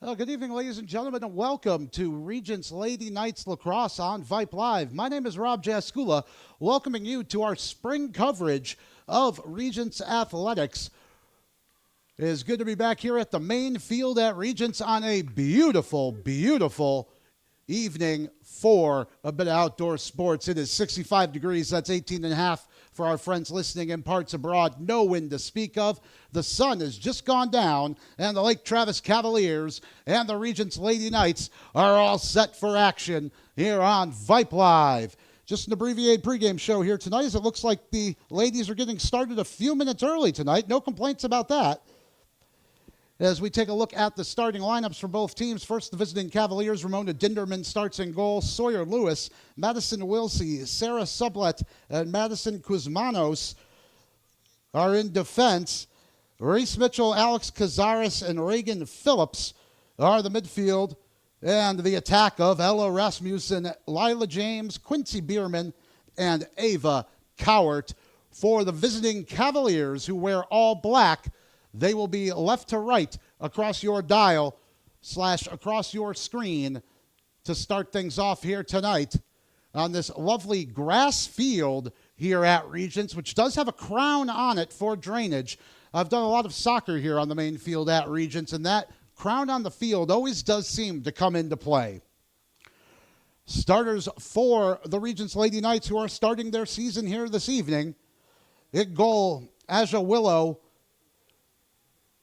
Well, good evening, ladies and gentlemen, and welcome to Regents Lady Knights Lacrosse on Vype Live. My name is Rob Jaskula, welcoming you to our spring coverage of Regents Athletics. It is good to be back here at the main field at Regents on a beautiful, beautiful evening for a bit of outdoor sports. It is 65 degrees. That's 18.5 for our friends listening in parts abroad. No wind to speak of. The sun has just gone down, and the Lake Travis Cavaliers and the Regents Lady Knights are all set for action here on Vype Live. Just an abbreviated pregame show here tonight, as it looks like the ladies are getting started a few minutes early tonight. No complaints about that. As we take a look at the starting lineups for both teams, first the visiting Cavaliers, Ramona Dinderman starts in goal, Sawyer Lewis, Madison Wilsey, Sarah Sublet, and Madison Kuzmanos are in defense. Reese Mitchell, Alex Cazares, and Reagan Phillips are the midfield, and the attack of Ella Rasmussen, Lila James, Quincy Bierman, and Ava Cowart. For the visiting Cavaliers, who wear all black, they will be left to right across your dial / across your screen to start things off here tonight on this lovely grass field here at Regents, which does have a crown on it for drainage. I've done a lot of soccer here on the main field at Regents, and that crown on the field always does seem to come into play. Starters for the Regents Lady Knights, who are starting their season here this evening. In goal, Aja Willow.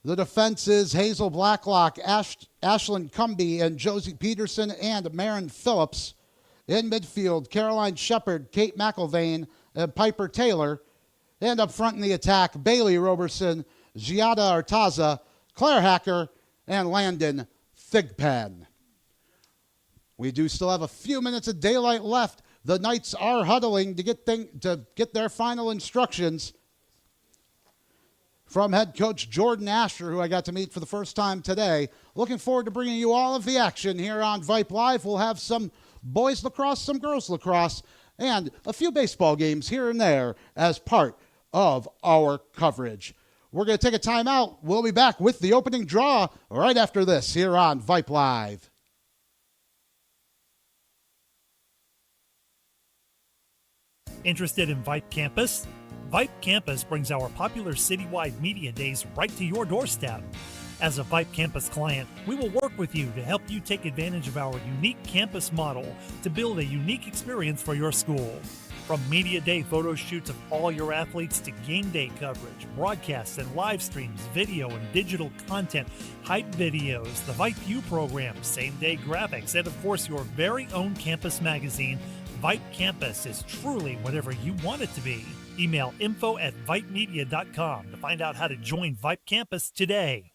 The defense is Hazel Blacklock, Ashlyn Cumby, and Josie Peterson, and Marin Phillips. In midfield, Caroline Shepard, Kate McIlvain, and Piper Taylor. And up front in the attack, Bailey Roberson, Giada Artaza, Claire Hacker, and Landon Thigpen. We do still have a few minutes of daylight left. The Knights are huddling to get their final instructions from head coach Jordan Asher, who I got to meet for the first time today. Looking forward to bringing you all of the action here on Vype Live. We'll have some boys lacrosse, some girls lacrosse, and a few baseball games here and there as part of our coverage. We're going to take a timeout. We'll be back with the opening draw right after this here on Vype Live. Interested in Vype Campus? Vype Campus brings our popular citywide media days right to your doorstep. As a Vype Campus client, we will work with you to help you take advantage of our unique campus model to build a unique experience for your school. From media day photo shoots of all your athletes to game day coverage, broadcasts and live streams, video and digital content, hype videos, the Vype U program, same-day graphics, and of course your very own campus magazine, Vype Campus is truly whatever you want it to be. Email info@vypemedia.com to find out how to join Vype Campus today.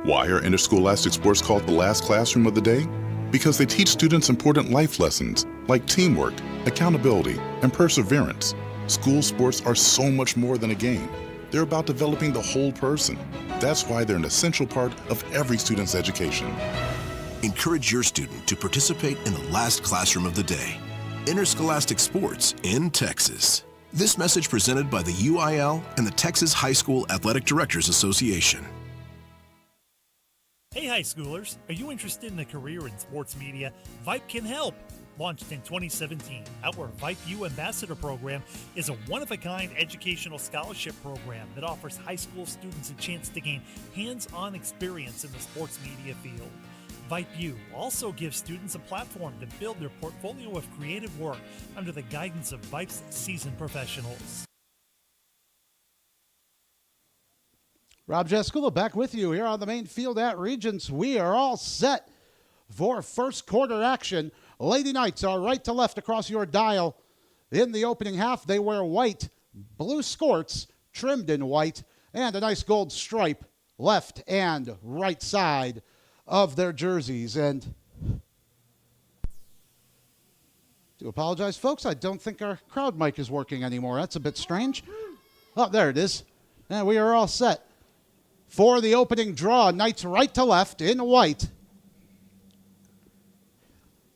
Why are interscholastic sports called the last classroom of the day? Because they teach students important life lessons like teamwork, accountability, and perseverance. School sports are so much more than a game. They're about developing the whole person. That's why they're an essential part of every student's education. Encourage your student to participate in the last classroom of the day. Interscholastic sports in Texas. This message presented by the UIL and the Texas High School Athletic Directors Association. Hey high schoolers, are you interested in a career in sports media? Vype can help. Launched in 2017, our Vype U Ambassador Program is a one-of-a-kind educational scholarship program that offers high school students a chance to gain hands-on experience in the sports media field. Vype U also gives students a platform to build their portfolio of creative work under the guidance of Vype's seasoned professionals. Rob Jaskula back with you here on the main field at Regents. We are all set for first quarter action. Lady Knights are right to left across your dial. In the opening half, they wear white, blue skirts trimmed in white, and a nice gold stripe left and right side of their jerseys. And do apologize, folks. I don't think our crowd mic is working anymore. That's a bit strange. Oh, there it is. And we are all set for the opening draw. Knights right to left in white.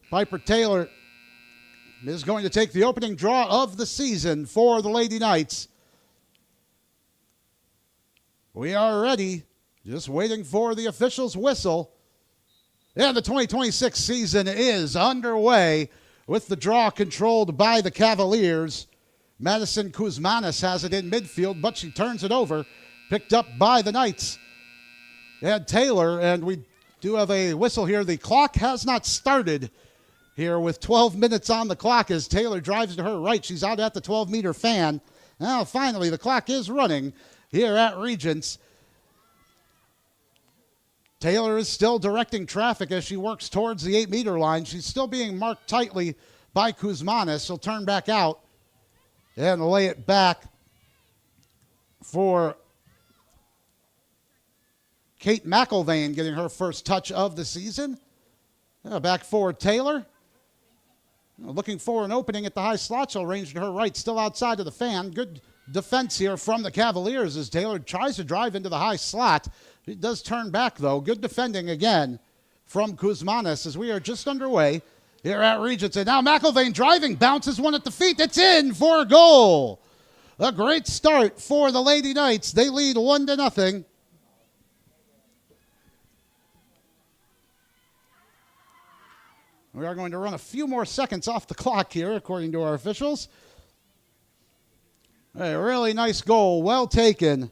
Piper Taylor is going to take the opening draw of the season for the Lady Knights. We are ready Just waiting for the official's whistle. And the 2026 season is underway with the draw controlled by the Cavaliers. Madison Kuzmanis has it in midfield, but she turns it over. Picked up by the Knights. And Taylor, and we do have a whistle here. The clock has not started here with 12 minutes on the clock as Taylor drives to her right. She's out at the 12-meter fan. Now, finally, the clock is running here at Regents. Taylor is still directing traffic as she works towards the 8-meter line. She's still being marked tightly by Kuzmanis. She'll turn back out and lay it back for Kate McElvain getting her first touch of the season. Back for Taylor. Looking for an opening at the high slot. She'll range to her right, still outside of the fan. Good defense here from the Cavaliers as Taylor tries to drive into the high slot. He does turn back, though. Good defending again from Kuzmanis as we are just underway here at Regents. And now McElvain driving, bounces one at the feet. It's in for a goal. A great start for the Lady Knights. They lead 1-0. We are going to run a few more seconds off the clock here, according to our officials. A really nice goal, well taken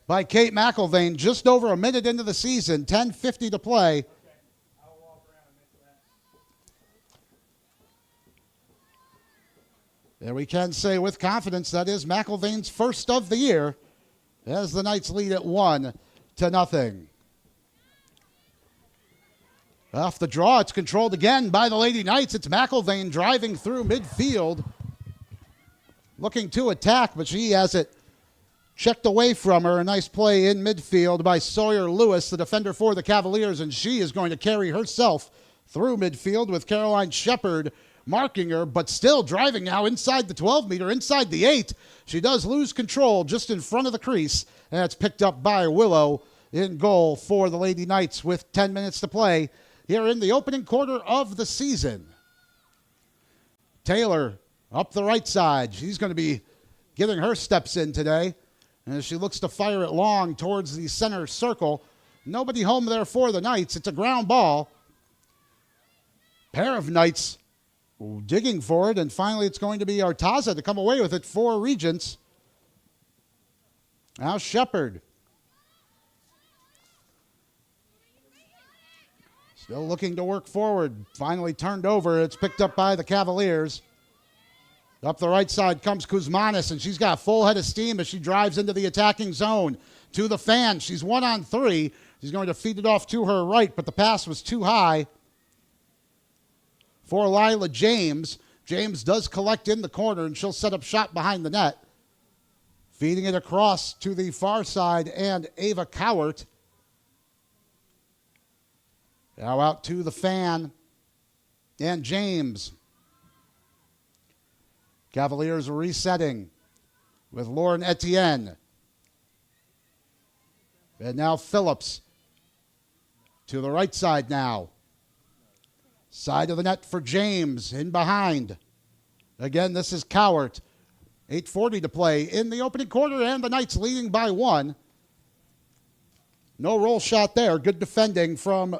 by Kate McElvain, just over a minute into the season, 10:50 to play. And we can say with confidence that is McElvain's first of the year as the Knights lead at 1-0. Off the draw, it's controlled again by the Lady Knights. It's McElvain driving through midfield, looking to attack, but she has it checked away from her. A nice play in midfield by Sawyer Lewis, the defender for the Cavaliers, and she is going to carry herself through midfield with Caroline Shepard marking her, but still driving now inside the 12-meter, inside the 8. She does lose control just in front of the crease, and it's picked up by Willow in goal for the Lady Knights with 10 minutes to play here in the opening quarter of the season. Taylor up the right side. She's going to be getting her steps in today. And as she looks to fire it long towards the center circle, nobody home there for the Knights. It's a ground ball. Pair of Knights digging for it, and finally it's going to be Artaza to come away with it for Regents. Now Shepard. Still looking to work forward. Finally turned over. It's picked up by the Cavaliers. Up the right side comes Kuzmanis, and she's got a full head of steam as she drives into the attacking zone. To the fan. She's 1-on-3. She's going to feed it off to her right, but the pass was too high for Lila James. James does collect in the corner, and she'll set up shot behind the net. Feeding it across to the far side, and Ava Cowart. Now out to the fan, and James. Cavaliers resetting with Lauren Etienne. And now Phillips to the right side now. Side of the net for James, in behind. Again, this is Cowart. 8:40 to play in the opening quarter, and the Knights leading by 1. No roll shot there. Good defending from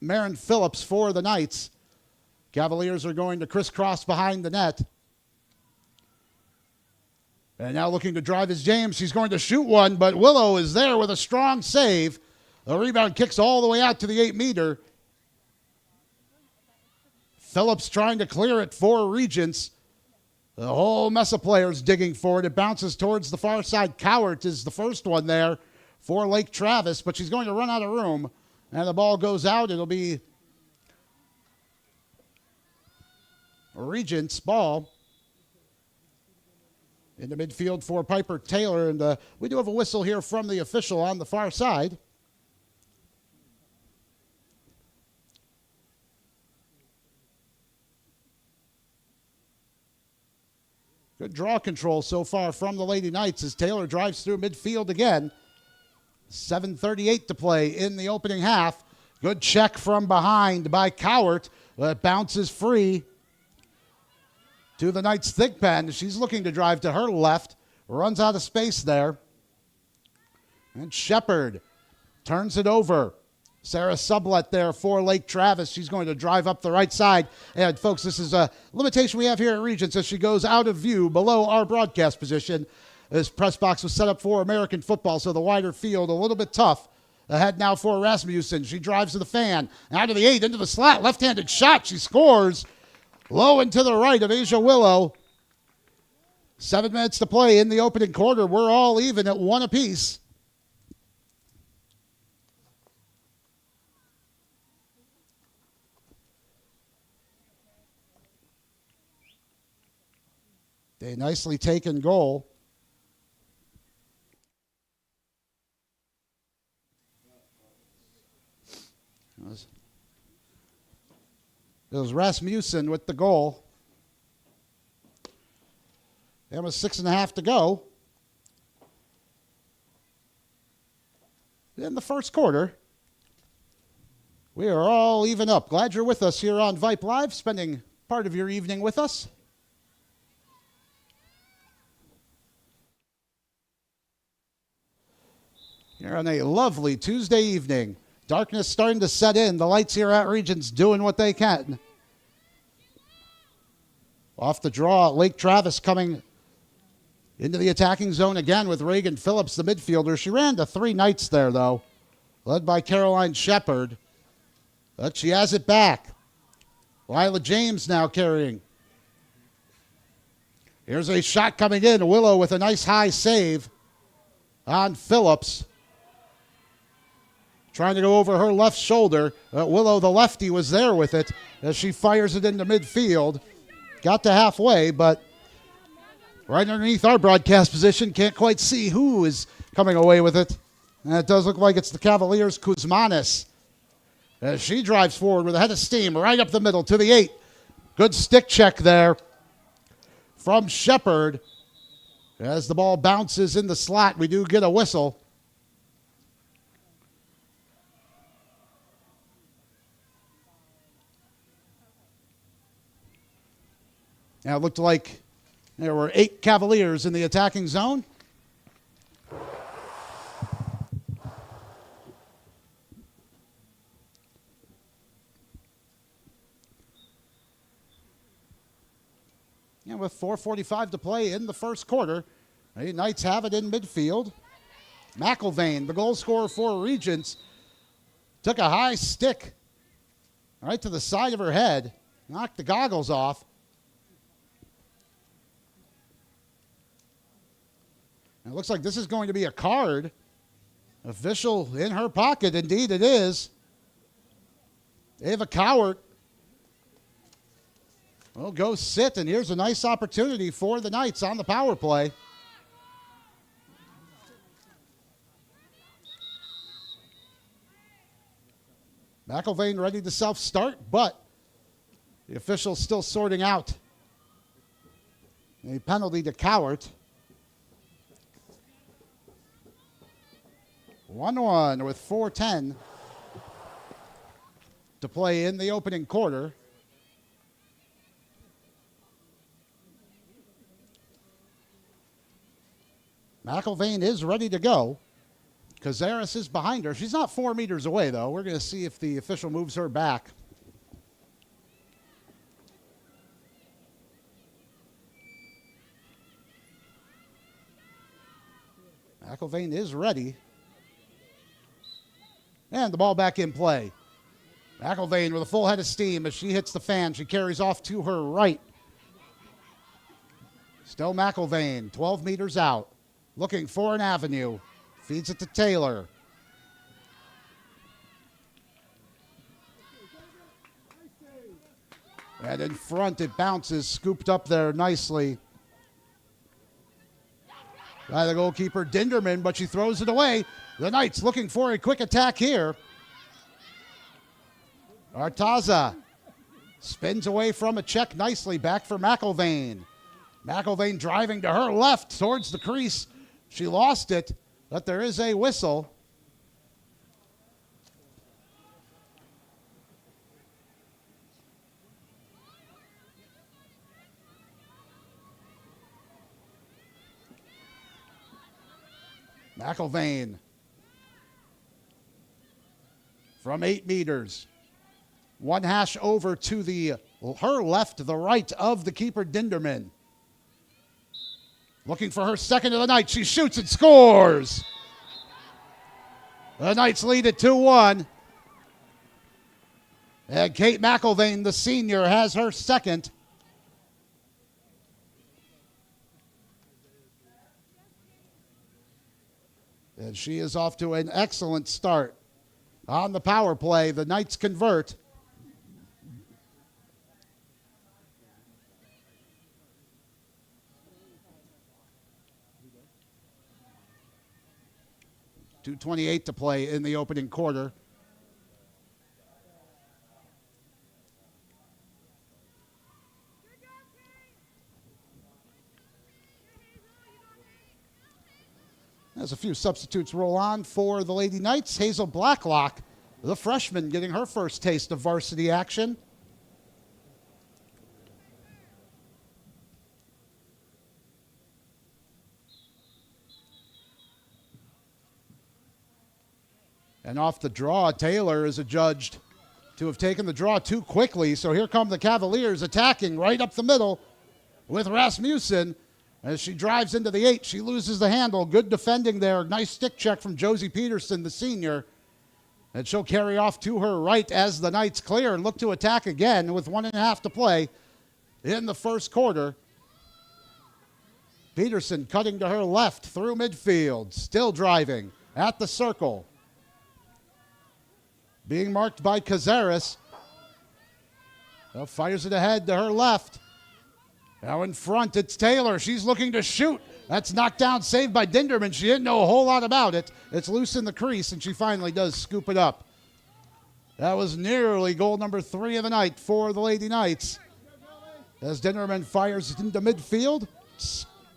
Marin Phillips for the Knights. Cavaliers are going to crisscross behind the net. And now looking to drive is James. She's going to shoot one, but Willow is there with a strong save. The rebound kicks all the way out to the 8-meter. Phillips trying to clear it for Regents. The whole mess of players digging for it. It bounces towards the far side. Cowart is the first one there for Lake Travis, but she's going to run out of room. And the ball goes out. It'll be Regents' ball in the midfield for Piper Taylor. And we do have a whistle here from the official on the far side. Good draw control so far from the Lady Knights as Taylor drives through midfield again. 7:38 to play in the opening half. Good check from behind by Cowart. It bounces free to the Knights' Thigpen. She's looking to drive to her left. Runs out of space there. And Shepard turns it over. Sarah Sublett there for Lake Travis. She's going to drive up the right side. And, folks, this is a limitation we have here at Regents as she goes out of view below our broadcast position. This press box was set up for American football, so the wider field a little bit tough. Ahead now for Rasmussen. She drives to the fan. Out of the 8, into the slot. Left-handed shot. She scores. Low and to the right of Asia Willow. 7 minutes to play in the opening quarter. We're all even at 1 apiece. A nicely taken goal. It was Rasmussen with the goal. There was 6.5 to go. In the first quarter, we are all even up. Glad you're with us here on Vype Live, spending part of your evening with us. Here on a lovely Tuesday evening. Darkness starting to set in. The lights here at Regents doing what they can. Off the draw, Lake Travis coming into the attacking zone again with Reagan Phillips, the midfielder. She ran to 3 nights there, though, led by Caroline Shepard. But she has it back. Lila James now carrying. Here's a shot coming in. Willow with a nice high save on Phillips. Trying to go over her left shoulder. Willow, the lefty, was there with it as she fires it into midfield. Got to halfway, but right underneath our broadcast position, can't quite see who is coming away with it. And it does look like it's the Cavaliers' Kuzmanis. As she drives forward with a head of steam right up the middle to the 8. Good stick check there from Shepard. As the ball bounces in the slot, we do get a whistle. Now it looked like there were 8 Cavaliers in the attacking zone. And with 4:45 to play in the first quarter, the Knights have it in midfield. McIlvain, the goal scorer for Regents, took a high stick right to the side of her head, knocked the goggles off. And it looks like this is going to be a card. Official in her pocket. Indeed it is. Ava Cowart will go sit, and here's a nice opportunity for the Knights on the power play. McIlvain ready to self-start, but the official still sorting out a penalty to Cowart. 1-1 with 4:10 to play in the opening quarter. McIlvain is ready to go. Cazares is behind her. She's not 4 meters away, though. We're going to see if the official moves her back. McIlvain is ready. And the ball back in play. McIlvain with a full head of steam as she hits the fan. She carries off to her right. Still McIlvain, 12 meters out. Looking for an avenue. Feeds it to Taylor. And in front it bounces, scooped up there nicely by the goalkeeper Dinderman, but she throws it away. The Knights looking for a quick attack here. Artaza spins away from a check nicely. Back for McIlvain. McIlvain driving to her left towards the crease. She lost it, but there is a whistle. McIlvain from 8 meters. One hash over to her left, the right of the keeper, Dinderman. Looking for her second of the night. She shoots and scores. The Knights lead at 2-1. And Kate McIlvain, the senior, has her second. And she is off to an excellent start. On the power play, the Knights convert. .228 to play in the opening quarter. As a few substitutes roll on for the Lady Knights, Hazel Blacklock, the freshman, getting her first taste of varsity action. And off the draw, Taylor is adjudged to have taken the draw too quickly. So here come the Cavaliers attacking right up the middle with Rasmussen. As she drives into the 8, she loses the handle. Good defending there. Nice stick check from Josie Peterson, the senior. And she'll carry off to her right as the Knights clear and look to attack again with 1.5 to play in the first quarter. Peterson cutting to her left through midfield. Still driving at the circle. Being marked by Cazares. Well, fires it ahead to her left. Now in front, it's Taylor. She's looking to shoot. That's knocked down, saved by Dinderman. She didn't know a whole lot about it. It's loose in the crease, and she finally does scoop it up. That was nearly goal number 3 of the night for the Lady Knights. As Dinderman fires into midfield.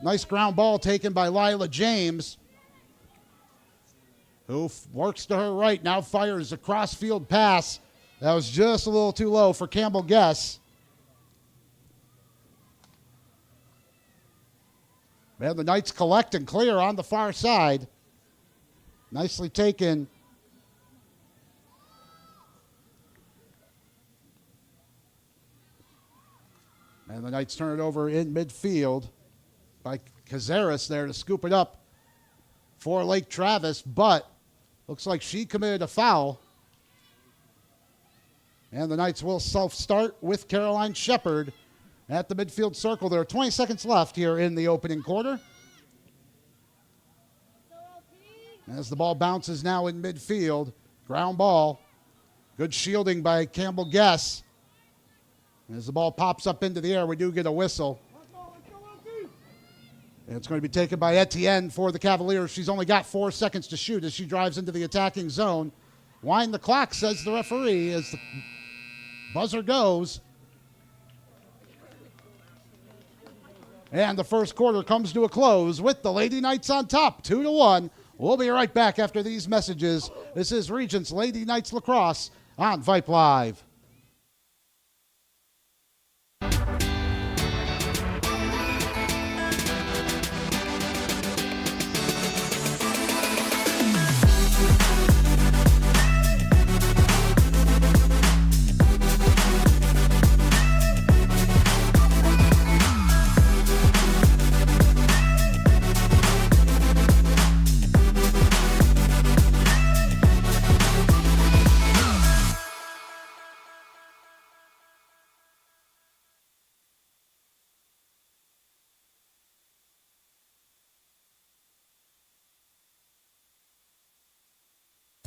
Nice ground ball taken by Lila James, who works to her right, now fires a cross-field pass. That was just a little too low for Campbell Guess. Man, the Knights collect and clear on the far side. Nicely taken. And the Knights turn it over in midfield by Cazares there to scoop it up for Lake Travis, but looks like she committed a foul. And the Knights will self-start with Caroline Shepard at the midfield circle. There are 20 seconds left here in the opening quarter. As the ball bounces now in midfield, ground ball. Good shielding by Campbell Guess. As the ball pops up into the air, we do get a whistle. And it's going to be taken by Etienne for the Cavaliers. She's only got 4 seconds to shoot as she drives into the attacking zone. Wind the clock, says the referee, as the buzzer goes. And the first quarter comes to a close with the Lady Knights on top, 2-1. We'll be right back after these messages. This is Regents Lady Knights Lacrosse on Vype Live.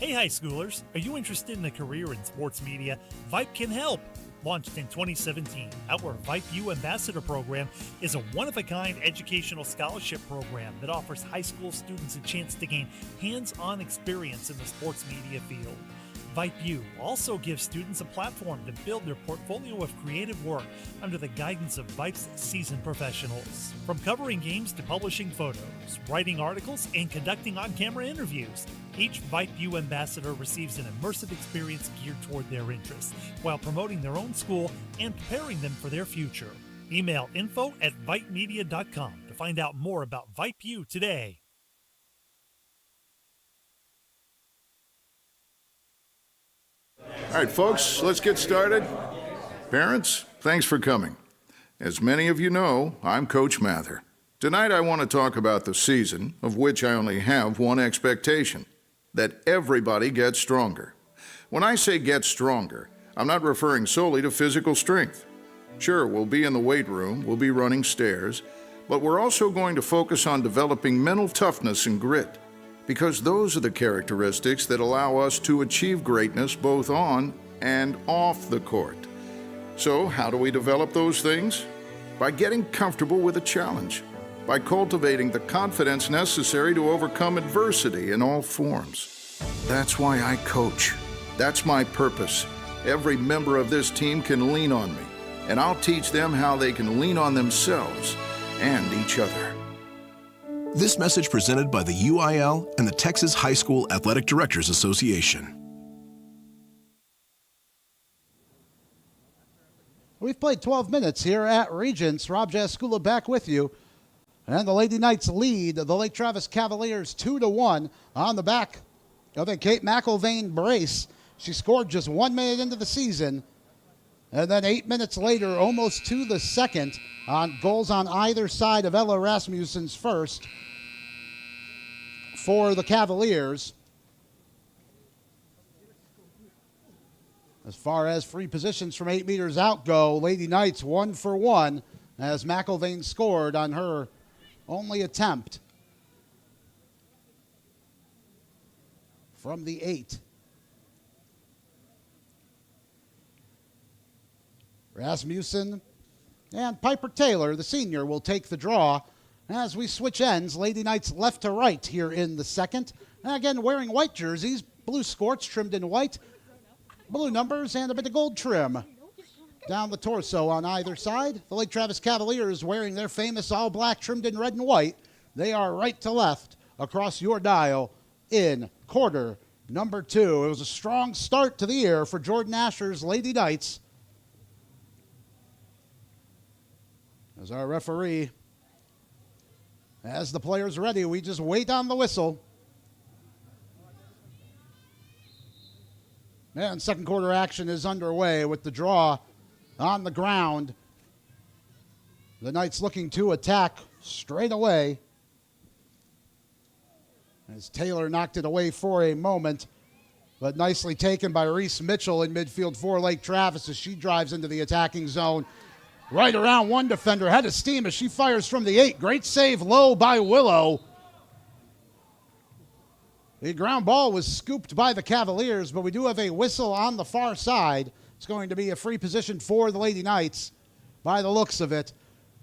Hey high schoolers, are you interested in a career in sports media? Vype can help. Launched in 2017, our Vype U Ambassador Program is a one-of-a-kind educational scholarship program that offers high school students a chance to gain hands-on experience in the sports media field. Vype U also gives students a platform to build their portfolio of creative work under the guidance of Vype's seasoned professionals. From covering games to publishing photos, writing articles, and conducting on-camera interviews, each Vype U ambassador receives an immersive experience geared toward their interests, while promoting their own school and preparing them for their future. Email info@vypemedia.com to find out more about Vype U today. All right, folks, let's get started. Parents, thanks for coming. As many of you know, I'm Coach Mather. Tonight I want to talk about the season, of which I only have one expectation, that everybody gets stronger. When I say get stronger, I'm not referring solely to physical strength. Sure, we'll be in the weight room, we'll be running stairs, but we're also going to focus on developing mental toughness and grit, because those are the characteristics that allow us to achieve greatness both on and off the court. So, how do we develop those things? By getting comfortable with a challenge, by cultivating the confidence necessary to overcome adversity in all forms. That's why I coach. That's my purpose. Every member of this team can lean on me, and I'll teach them how they can lean on themselves and each other. This message presented by the UIL and the Texas High School Athletic Directors Association. We've played 12 minutes here at Regents. Rob Jaskula back with you. And the Lady Knights lead the Lake Travis Cavaliers 2-1 on the back of a Kate McIlvain brace. She scored just 1 minute into the season. And then 8 minutes later, almost to the second, on goals on either side of Ella Rasmussen's first for the Cavaliers. As far as free positions from 8 meters out go, Lady Knights 1 for 1 as McIlvain scored on her only attempt from the 8. Rasmussen and Piper Taylor, the senior, will take the draw as we switch ends. Lady Knights left to right here in the second. And again, wearing white jerseys, blue skirts trimmed in white, blue numbers, and a bit of gold trim down the torso on either side. The Lake Travis Cavaliers wearing their famous all-black trimmed in red and white. They are right to left across your dial in quarter number 2. It was a strong start to the year for Jordan Asher's Lady Knights. As our referee has the players ready, we just wait on the whistle. And second quarter action is underway with the draw on the ground. The Knights looking to attack straight away as Taylor knocked it away for a moment, but nicely taken by Reese Mitchell in midfield for Lake Travis as she drives into the attacking zone. Right around one defender, head of steam as she fires from the 8. Great save low by Willow. The ground ball was scooped by the Cavaliers, but we do have a whistle on the far side. It's going to be a free position for the Lady Knights by the looks of it.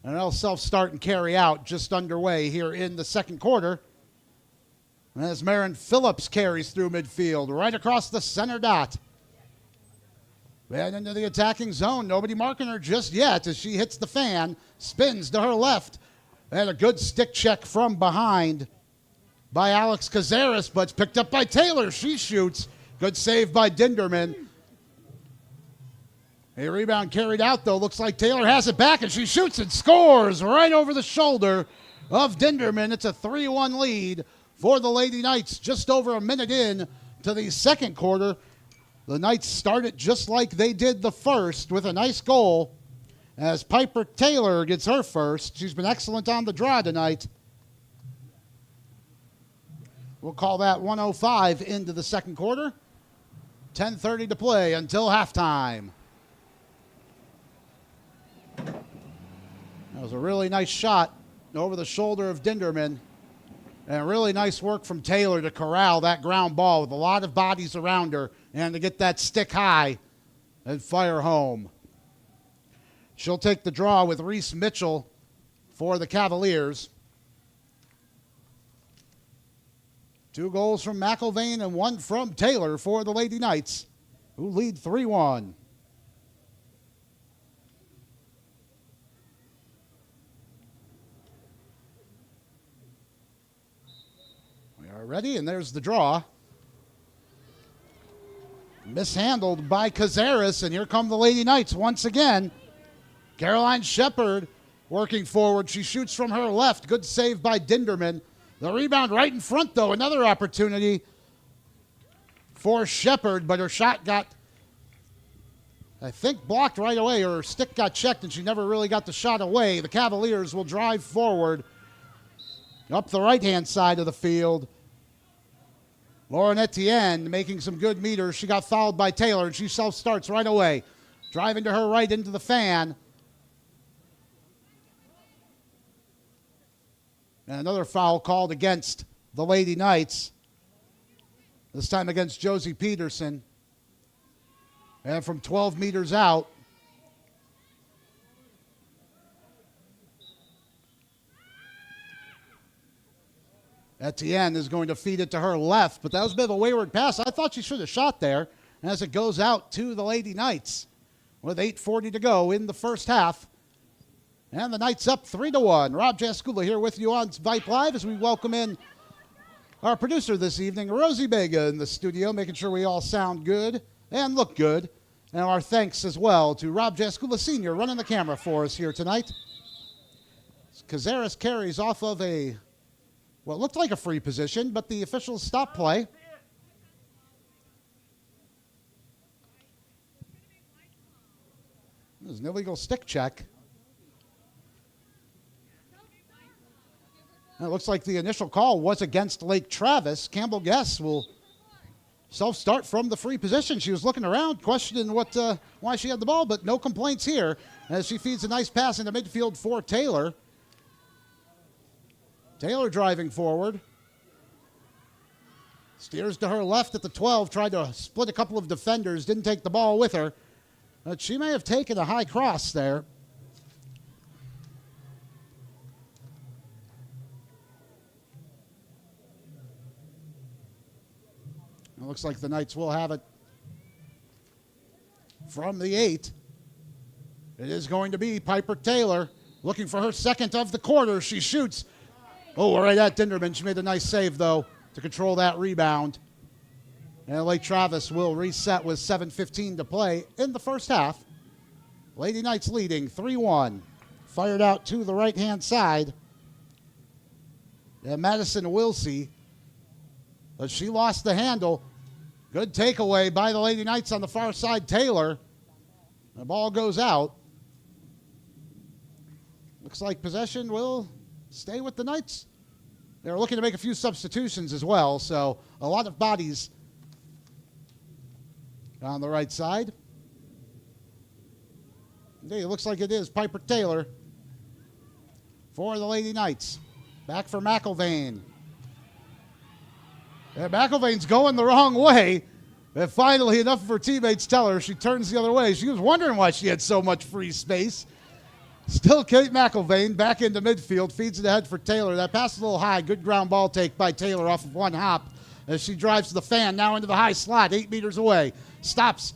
And they'll self-start and carry out just underway here in the second quarter. As Marin Phillips carries through midfield, right across the center dot. And into the attacking zone. Nobody marking her just yet as she hits the fan, spins to her left. And a good stick check from behind by Alex Cazares, but it's picked up by Taylor. She shoots. Good save by Dinderman. A rebound carried out, though. Looks like Taylor has it back, and she shoots and scores right over the shoulder of Dinderman. It's a 3-1 lead for the Lady Knights just over a minute in to the second quarter. The Knights started just like they did the first with a nice goal as Piper Taylor gets her first. She's been excellent on the draw tonight. We'll call that 1:05 into the second quarter. 10:30 to play until halftime. That was a really nice shot over the shoulder of Dinderman. And really nice work from Taylor to corral that ground ball with a lot of bodies around her and to get that stick high and fire home. She'll take the draw with Reese Mitchell for the Cavaliers. 2 goals from McIlvain and 1 from Taylor for the Lady Knights, who lead 3-1. We are ready, and there's the draw. Mishandled by Cazares, and here come the Lady Knights once again. Caroline Shepard working forward. She shoots from her left. Good save by Dinderman. The rebound right in front, though. Another opportunity for Shepard, but her shot got I think blocked right away. Her stick got checked and she never really got the shot away. The Cavaliers will drive forward up the right-hand side of the field. Lauren Etienne making some good meters. She got fouled by Taylor, and she self-starts right away. Driving to her right into the fan. And another foul called against the Lady Knights. This time against Josie Peterson. And from 12 meters out, Etienne is going to feed it to her left, but that was a bit of a wayward pass. I thought she should have shot there, and as it goes out to the Lady Knights with 8:40 to go in the first half. And the Knights up 3-1. Rob Jaskula here with you on Vype Live as we welcome in our producer this evening, Rosie Bega, in the studio, making sure we all sound good and look good. And our thanks as well to Rob Jaskula Sr. running the camera for us here tonight. Cazares carries off of what looked like a free position, but the officials stopped play. There's an illegal stick check. And it looks like the initial call was against Lake Travis. Campbell Guess will self-start from the free position. She was looking around, questioning why she had the ball, but no complaints here as she feeds a nice pass into midfield for Taylor. Taylor driving forward. Steers to her left at the 12, tried to split a couple of defenders, didn't take the ball with her. But she may have taken a high cross there. It looks like the Knights will have it from the 8. It is going to be Piper Taylor looking for her second of the quarter. She shoots. Oh, right at Dinderman. She made a nice save, though, to control that rebound. And Lake Travis will reset with 7:15 to play in the first half. Lady Knights leading 3-1. Fired out to the right-hand side. And Madison Wilsey, but she lost the handle. Good takeaway by the Lady Knights on the far side. Taylor. The ball goes out. Looks like possession will stay with the Knights. They're looking to make a few substitutions as well, so a lot of bodies on the right side. Indeed, it looks like it is Piper Taylor for the Lady Knights. Back for McIlvain. And McIlvain's going the wrong way. And finally, enough of her teammates tell her she turns the other way. She was wondering why she had so much free space. Still Kate McIlvain back into midfield, feeds it ahead for Taylor. That pass is a little high. Good ground ball take by Taylor off of one hop as she drives to the fan, now into the high slot, 8 meters away. Stops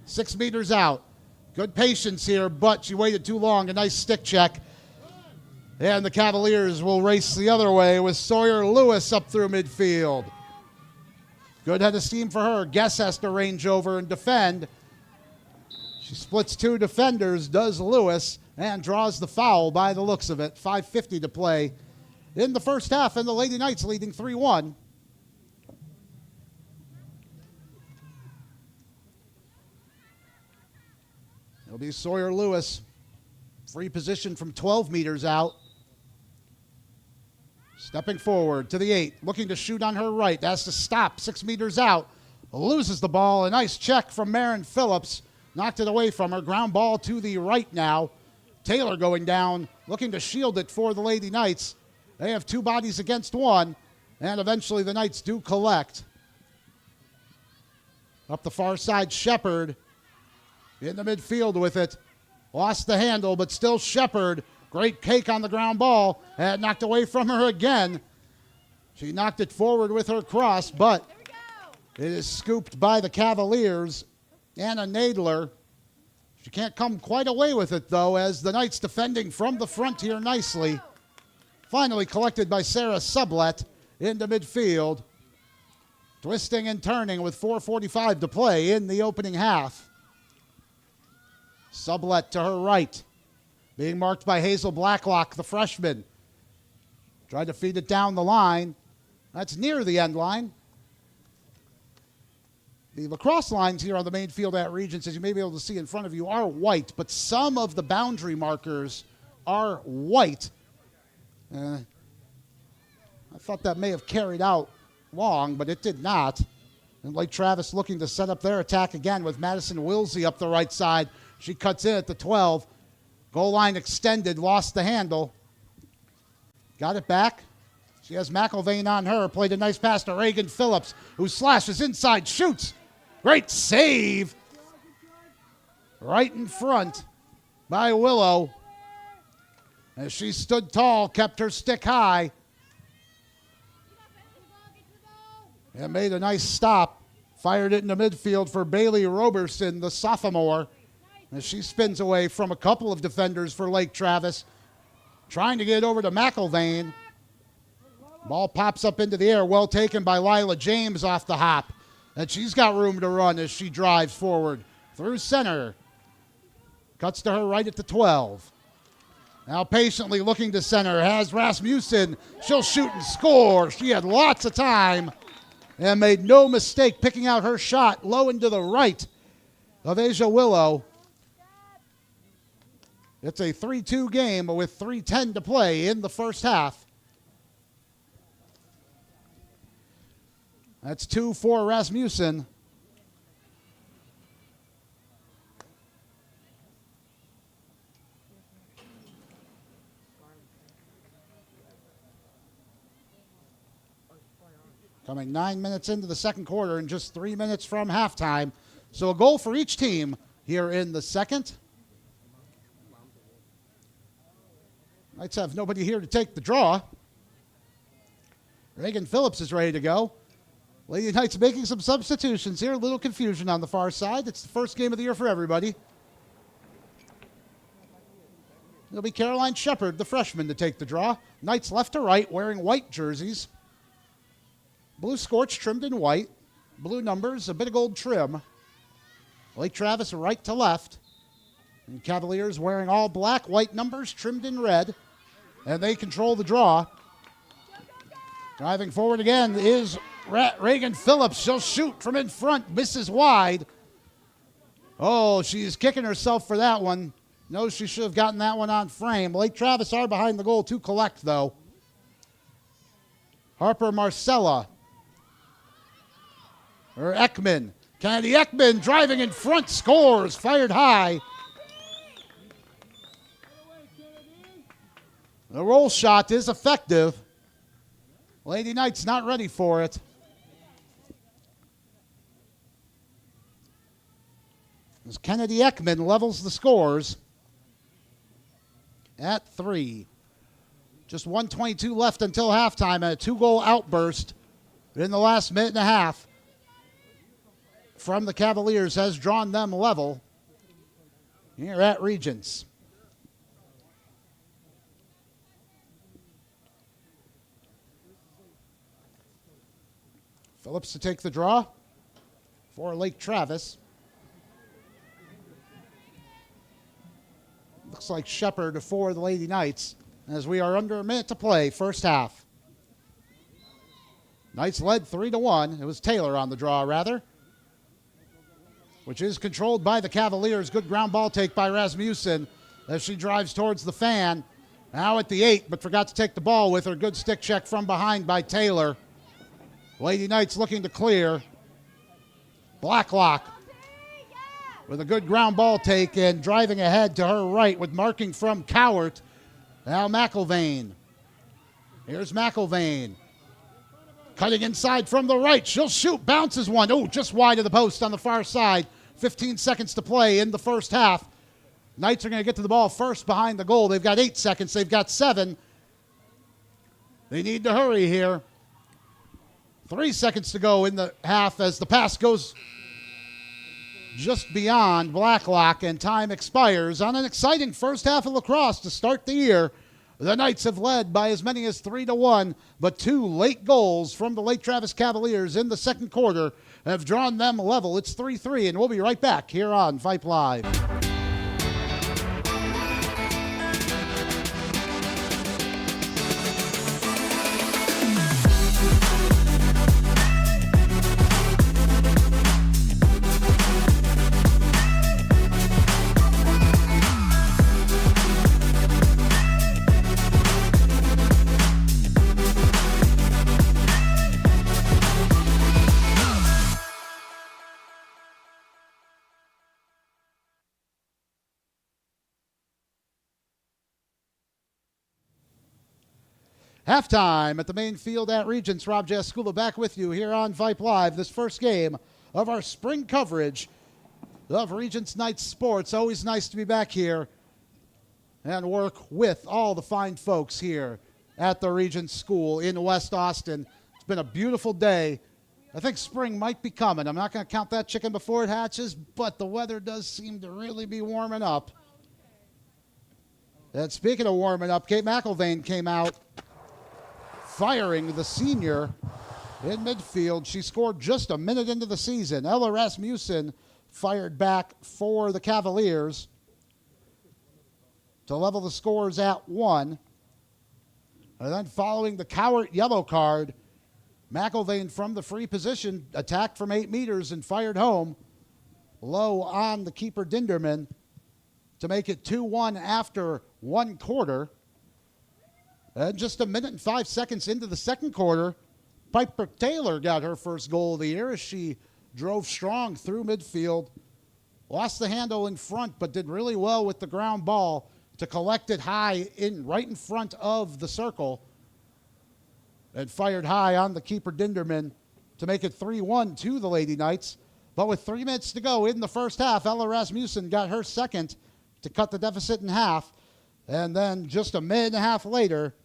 6 meters out. Good patience here, but she waited too long. A nice stick check. And the Cavaliers will race the other way with Sawyer Lewis up through midfield. Good head of steam for her. Guess has to range over and defend. She splits 2 defenders, does Lewis, and draws the foul by the looks of it. 5:50 to play in the first half, and the Lady Knights leading 3-1. It'll be Sawyer Lewis. Free position from 12 meters out. Stepping forward to the 8, looking to shoot on her right. Has to stop 6 meters out. Loses the ball. A nice check from Marin Phillips. Knocked it away from her. Ground ball to the right now. Taylor going down, looking to shield it for the Lady Knights. They have 2 bodies against 1, and eventually the Knights do collect. Up the far side, Shepard in the midfield with it. Lost the handle, but still Shepard. Great cake on the ground ball, and knocked away from her again. She knocked it forward with her cross, but it is scooped by the Cavaliers. Anna Nadler. She can't come quite away with it, though, as the Knights defending from the front here nicely. Finally collected by Sarah Sublet into midfield. Twisting and turning with 4:45 to play in the opening half. Sublet to her right. Being marked by Hazel Blacklock, the freshman. Tried to feed it down the line. That's near the end line. The lacrosse lines here on the main field at Regents, as you may be able to see in front of you, are white, but some of the boundary markers are white. I thought that may have carried out long, but it did not. And Lake Travis looking to set up their attack again with Madison Wilsey up the right side. She cuts in at the 12. Goal line extended, lost the handle. Got it back. She has McElvain on her. Played a nice pass to Reagan Phillips, who slashes inside, shoots. Great save. Right in front by Willow. As she stood tall, kept her stick high. And made a nice stop. Fired it into midfield for Bailey Roberson, the sophomore. As she spins away from a couple of defenders for Lake Travis. Trying to get over to McElvain. Ball pops up into the air. Well taken by Lila James off the hop. And she's got room to run as she drives forward. Through center. Cuts to her right at the 12. Now patiently looking to center. Has Rasmussen. She'll shoot and score. She had lots of time. And made no mistake picking out her shot low and to the right of Asia Willow. It's a 3-2 game with 3:10 to play in the first half. That's 2 for Rasmussen. Coming 9 minutes into the second quarter and just 3 minutes from halftime. So a goal for each team here in the second. Knights have nobody here to take the draw. Reagan Phillips is ready to go. Lady Knights making some substitutions here. A little confusion on the far side. It's the first game of the year for everybody. It'll be Caroline Shepard, the freshman, to take the draw. Knights left to right wearing white jerseys. Blue scorch trimmed in white. Blue numbers, a bit of gold trim. Lake Travis right to left. And Cavaliers wearing all black, white numbers trimmed in red. And they control the draw. Driving forward again is Reagan Phillips. She'll shoot from in front, misses wide. Oh, she's kicking herself for that one. Knows she should have gotten that one on frame. Lake Travis are behind the goal to collect, though. Harper Marcella. Or Ekman. Kennedy Ekman driving in front, scores, fired high. The roll shot is effective. Lady Knights not ready for it. As Kennedy Ekman levels the scores at 3. Just 1:22 left until halftime, and a 2-goal outburst in the last minute and a half from the Cavaliers has drawn them level here at Regents. Phillips to take the draw for Lake Travis. Looks like Shepard for the Lady Knights as we are under a minute to play, first half. Knights led 3-1. It was Taylor on the draw, rather, which is controlled by the Cavaliers. Good ground ball take by Rasmussen as she drives towards the fan. Now at the 8, but forgot to take the ball with her. Good stick check from behind by Taylor. Lady Knights looking to clear. Blacklock with a good ground ball take and driving ahead to her right with marking from Cowart. Now McElvain. Here's McElvain. Cutting inside from the right. She'll shoot. Bounces one. Oh, just wide of the post on the far side. 15 seconds to play in the first half. Knights are going to get to the ball first behind the goal. They've got 8 seconds. They've got 7. They need to hurry here. 3 seconds to go in the half as the pass goes just beyond Blacklock and time expires on an exciting first half of lacrosse to start the year. The Knights have led by as many as 3-1, but 2 late goals from the Lake Travis Cavaliers in the second quarter have drawn them level. It's 3-3, and we'll be right back here on Vype Live. Halftime at the main field at Regents. Rob Jaskula back with you here on Vype Live. This first game of our spring coverage of Regents Night Sports. Always nice to be back here and work with all the fine folks here at the Regents School in West Austin. It's been a beautiful day. I think spring might be coming. I'm not going to count that chicken before it hatches, but the weather does seem to really be warming up. And speaking of warming up, Kate McIlvain came out firing the senior in midfield. She scored just a minute into the season. Ella Rasmussen fired back for the Cavaliers to level the scores at 1. And then following the Cowart yellow card, McIlvain from the free position attacked from 8 meters and fired home low on the keeper Dinderman to make it 2-1 after 1 quarter. And just a minute and 5 seconds into the second quarter, Piper Taylor got her first goal of the year as she drove strong through midfield, lost the handle in front, but did really well with the ground ball to collect it high right in front of the circle, and fired high on the keeper Dinderman to make it 3-1 to the Lady Knights. But with 3 minutes to go in the first half, Ella Rasmussen got her second to cut the deficit in half. And then just a minute and a half later,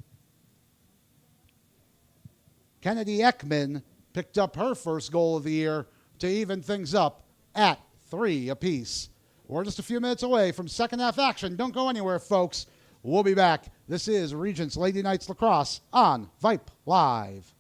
Kennedy Ekman picked up her first goal of the year to even things up at 3 apiece. We're just a few minutes away from second half action. Don't go anywhere, folks. We'll be back. This is Regents Lady Knights Lacrosse on Vype Live.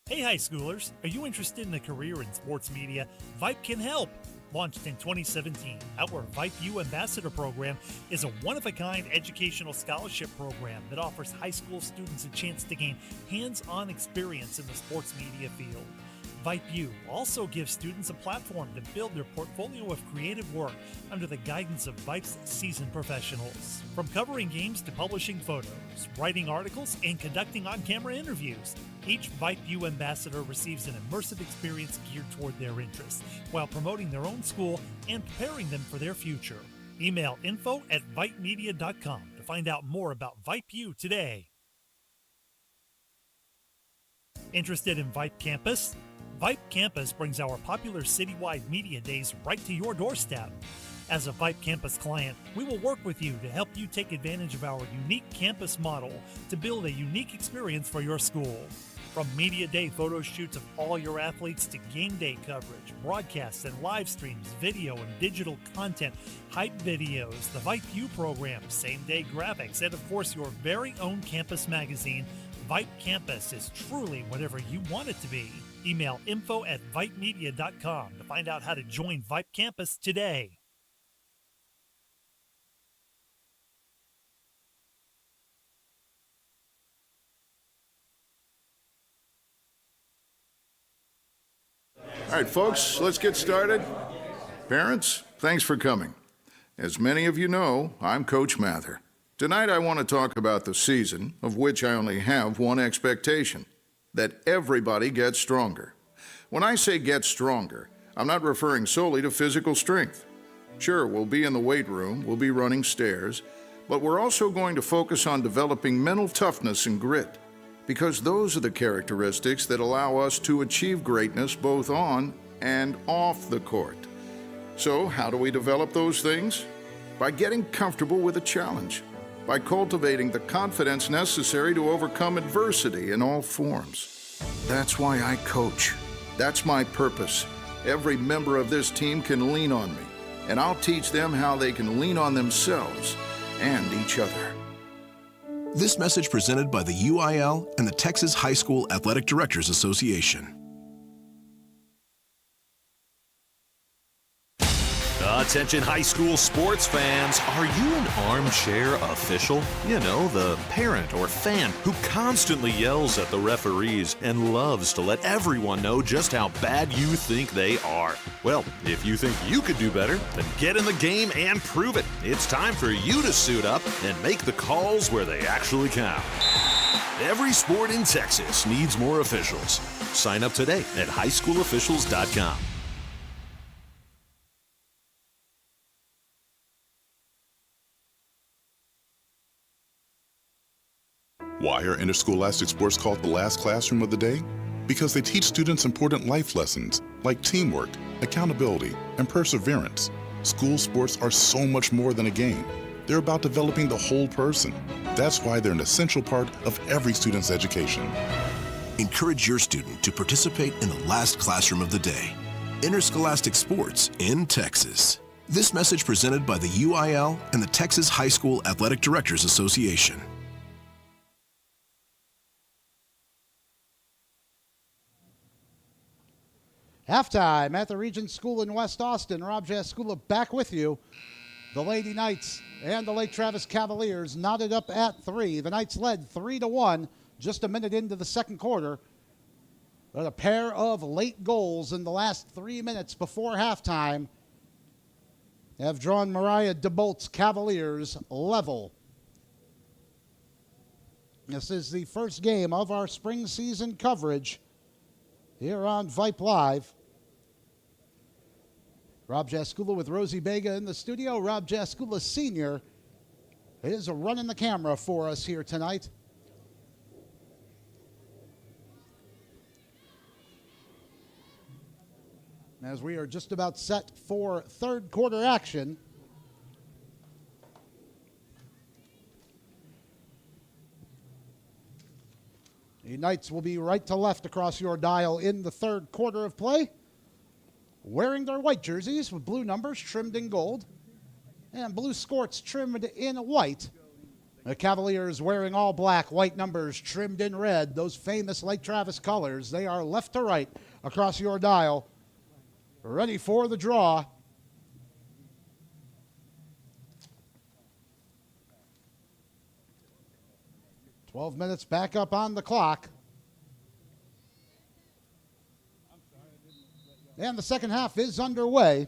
Hey high schoolers, are you interested in a career in sports media? Vype can help. Launched in 2017, our Vype U Ambassador Program is a one-of-a-kind educational scholarship program that offers high school students a chance to gain hands-on experience in the sports media field. Vype U also gives students a platform to build their portfolio of creative work under the guidance of Vype's seasoned professionals. From covering games to publishing photos, writing articles, and conducting on-camera interviews, each Vype U ambassador receives an immersive experience geared toward their interests, while promoting their own school and preparing them for their future. Email info@vypemedia.com to find out more about Vype U today. Interested in Vype Campus? Vype Campus brings our popular citywide media days right to your doorstep. As a Vype Campus client, we will work with you to help you take advantage of our unique campus model to build a unique experience for your school. From media day photo shoots of all your athletes to game day coverage, broadcasts and live streams, video and digital content, hype videos, the Vype U program, same-day graphics, and of course your very own campus magazine, Vype Campus is truly whatever you want it to be. Email info@vypemedia.com to find out how to join Vype Campus today. All right, folks, let's get started. Parents, thanks for coming. As many of you know, I'm Coach Mather. Tonight I want to talk about the season, of which I only have one expectation: that everybody gets stronger. When I say get stronger, I'm not referring solely to physical strength. Sure, we'll be in the weight room, we'll be running stairs, but we're also going to focus on developing mental toughness and grit, because those are the characteristics that allow us to achieve greatness both on and off the court. So, how do we develop those things? By getting comfortable with a challenge, by cultivating the confidence necessary to overcome adversity in all forms. That's why I coach. That's my purpose. Every member of this team can lean on me, and I'll teach them how they can lean on themselves and each other. This message presented by the UIL and the Texas High School Athletic Directors Association. Attention high school sports fans, are you an armchair official? You know, the parent or fan who constantly yells at the referees and loves to let everyone know just how bad you think they are. Well, if you think you could do better, then get in the game and prove it. It's time for you to suit up and make the calls where they actually count. Every sport in Texas needs more officials. Sign up today at highschoolofficials.com. Why are interscholastic sports called the last classroom of the day? Because they teach students important life lessons like teamwork, accountability, and perseverance. School sports are so much more than a game. They're about developing the whole person. That's why they're an essential part of every student's education. Encourage your student to participate in the last classroom of the day. Interscholastic sports in Texas. This message presented by the UIL and the Texas High School Athletic Directors Association. Halftime at the Regents School in West Austin. Rob Jaskula back with you. The Lady Knights and the Lake Travis Cavaliers knotted up at 3. The Knights led 3-1 just a minute into the second quarter. But a pair of late goals in the last 3 minutes before halftime have drawn Mariah DeBolt's Cavaliers level. This is the first game of our spring season coverage here on Vype Live. Rob Jaskula with Rosie Bega in the studio. Rob Jaskula Sr. is running the camera for us here tonight. As we are just about set for third quarter action. The Knights will be right to left across your dial in the third quarter of play, wearing their white jerseys with blue numbers trimmed in gold and blue skirts trimmed in white. The Cavaliers wearing all black, white numbers trimmed in red, those famous Lake Travis colors. They are left to right across your dial, ready for the draw. "12 minutes back up on the clock. And the second half is underway.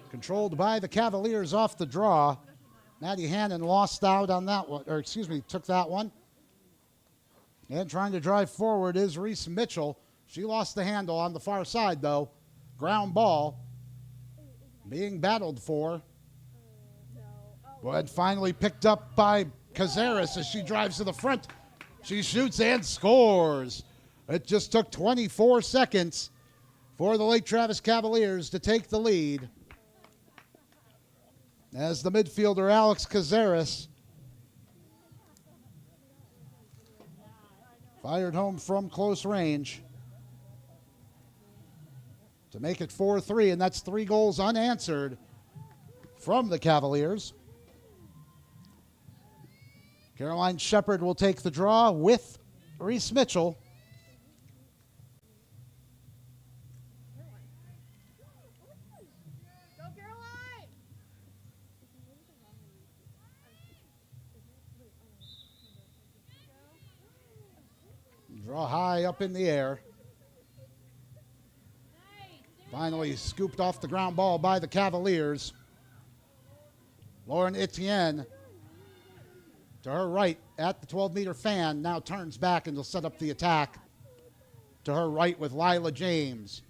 Controlled by the Cavaliers off the draw. Maddie Hannon lost out on that one, took that one. And trying to drive forward is Reese Mitchell. She lost the handle on the far side, though. Ground ball being battled for. But finally picked up by Cazares as she drives to the front. She shoots and scores. It just took 24 seconds for the Lake Travis Cavaliers to take the lead. As the midfielder Alex Cazares fired home from close range to make it 4-3, and that's 3 goals unanswered from the Cavaliers. Caroline Shepard will take the draw with Reese Mitchell. Draw high up in the air. Finally scooped off the ground ball by the Cavaliers. Lauren Etienne to her right at the 12-meter fan, now turns back and will set up the attack. To her right with Lila James.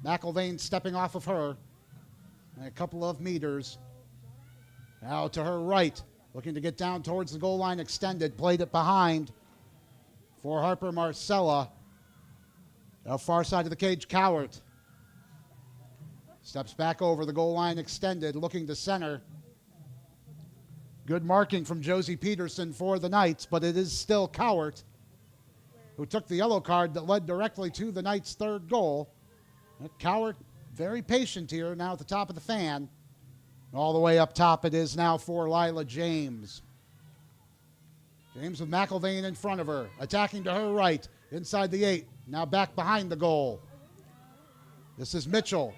McIlvain stepping off of her a couple of meters. Now to her right, looking to get down towards the goal line extended, played it behind for Harper Marcella. Now far side of the cage, Cowart. Steps back over the goal line extended, looking to center. Good marking from Josie Peterson for the Knights, but it is still Cowart who took the yellow card that led directly to the Knights' third goal. Cowart very patient here now at the top of the fan. All the way up top it is now for Lila James. James with McIlvain in front of her. Attacking to her right. Inside the 8. Now back behind the goal. This is Mitchell.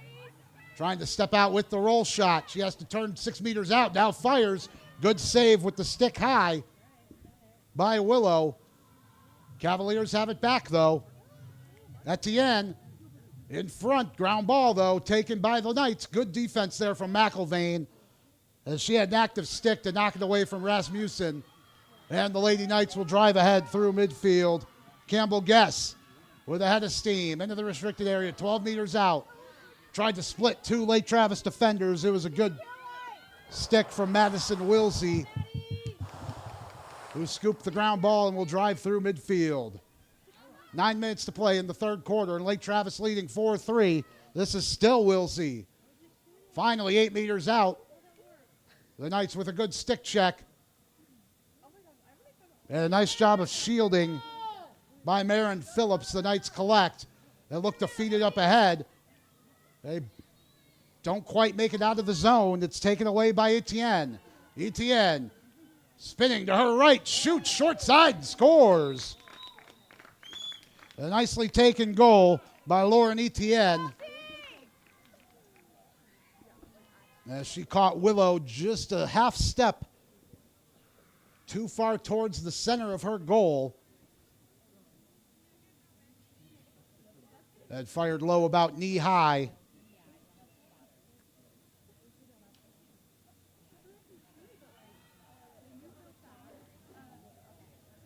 Trying to step out with the roll shot. She has to turn 6 meters out. Now fires. Good save with the stick high by Willow. Cavaliers have it back, though. Etienne in front. Ground ball, though, taken by the Knights. Good defense there from McIlvain, as she had an active stick to knock it away from Rasmussen. And the Lady Knights will drive ahead through midfield. Campbell Guess with a head of steam into the restricted area, 12 meters out. Tried to split 2 Lake Travis defenders. It was a good stick from Madison Wilsey, who scooped the ground ball and will drive through midfield. 9 minutes to play in the third quarter, and Lake Travis leading 4-3. This is still Wilsey. Finally, 8 meters out. The Knights with a good stick check. And a nice job of shielding by Marin Phillips. The Knights collect. They look to feed it up ahead. They don't quite make it out of the zone. It's taken away by Etienne. Etienne spinning to her right, shoots short side, scores. A nicely taken goal by Lauren Etienne, as she caught Willow just a half step too far towards the center of her goal. That fired low about knee high.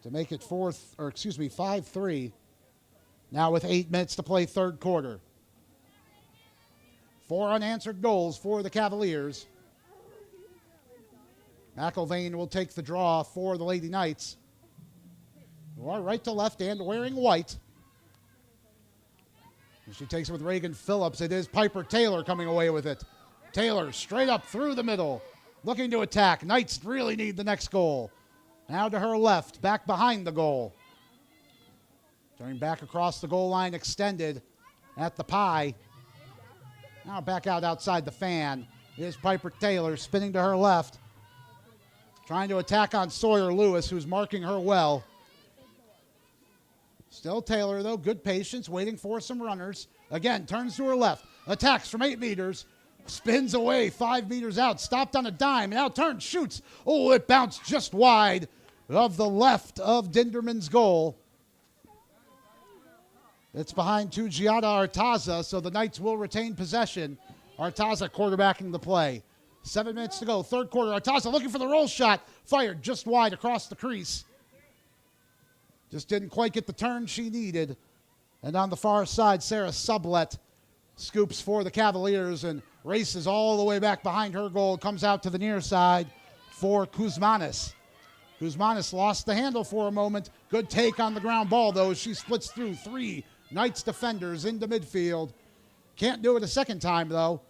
To make it 5-3. Now with 8 minutes to play third quarter. 4 unanswered goals for the Cavaliers. McIlvain will take the draw for the Lady Knights, who are right to left and wearing white. And she takes it with Reagan Phillips. It is Piper Taylor coming away with it. Taylor straight up through the middle, looking to attack. Knights really need the next goal. Now to her left, back behind the goal. Turning back across the goal line, extended at the pie. Now back out outside the fan. Is Piper Taylor spinning to her left. Trying to attack on Sawyer Lewis, who's marking her well. Still Taylor, though. Good patience, waiting for some runners. Again, turns to her left. Attacks from 8 meters. Spins away 5 meters out. Stopped on a dime. Now turns, shoots. Oh, it bounced just wide of the left of Dinderman's goal. It's behind to Giada Artaza, so the Knights will retain possession. Artaza quarterbacking the play. 7 minutes to go, third quarter. Artaza looking for the roll shot. Fired just wide across the crease. Just didn't quite get the turn she needed. And on the far side, Sarah Sublet scoops for the Cavaliers and races all the way back behind her goal. Comes out to the near side for Kuzmanis. Kuzmanis lost the handle for a moment. Good take on the ground ball, though, as she splits through 3 Knights defenders into midfield. Can't do it a second time, though.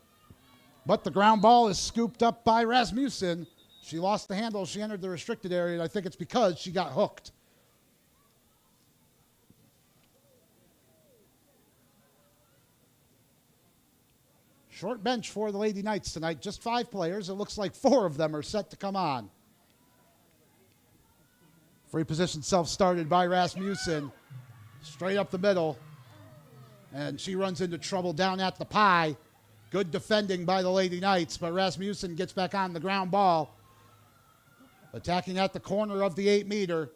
But the ground ball is scooped up by Rasmussen. She lost the handle. She entered the restricted area, and I think it's because she got hooked. Short bench for the Lady Knights tonight. Just 5 players. It looks like 4 of them are set to come on. Free position self-started by Rasmussen. Straight up the middle. And she runs into trouble down at the pie. Good defending by the Lady Knights, but Rasmussen gets back on the ground ball. Attacking at the corner of the 8 meter.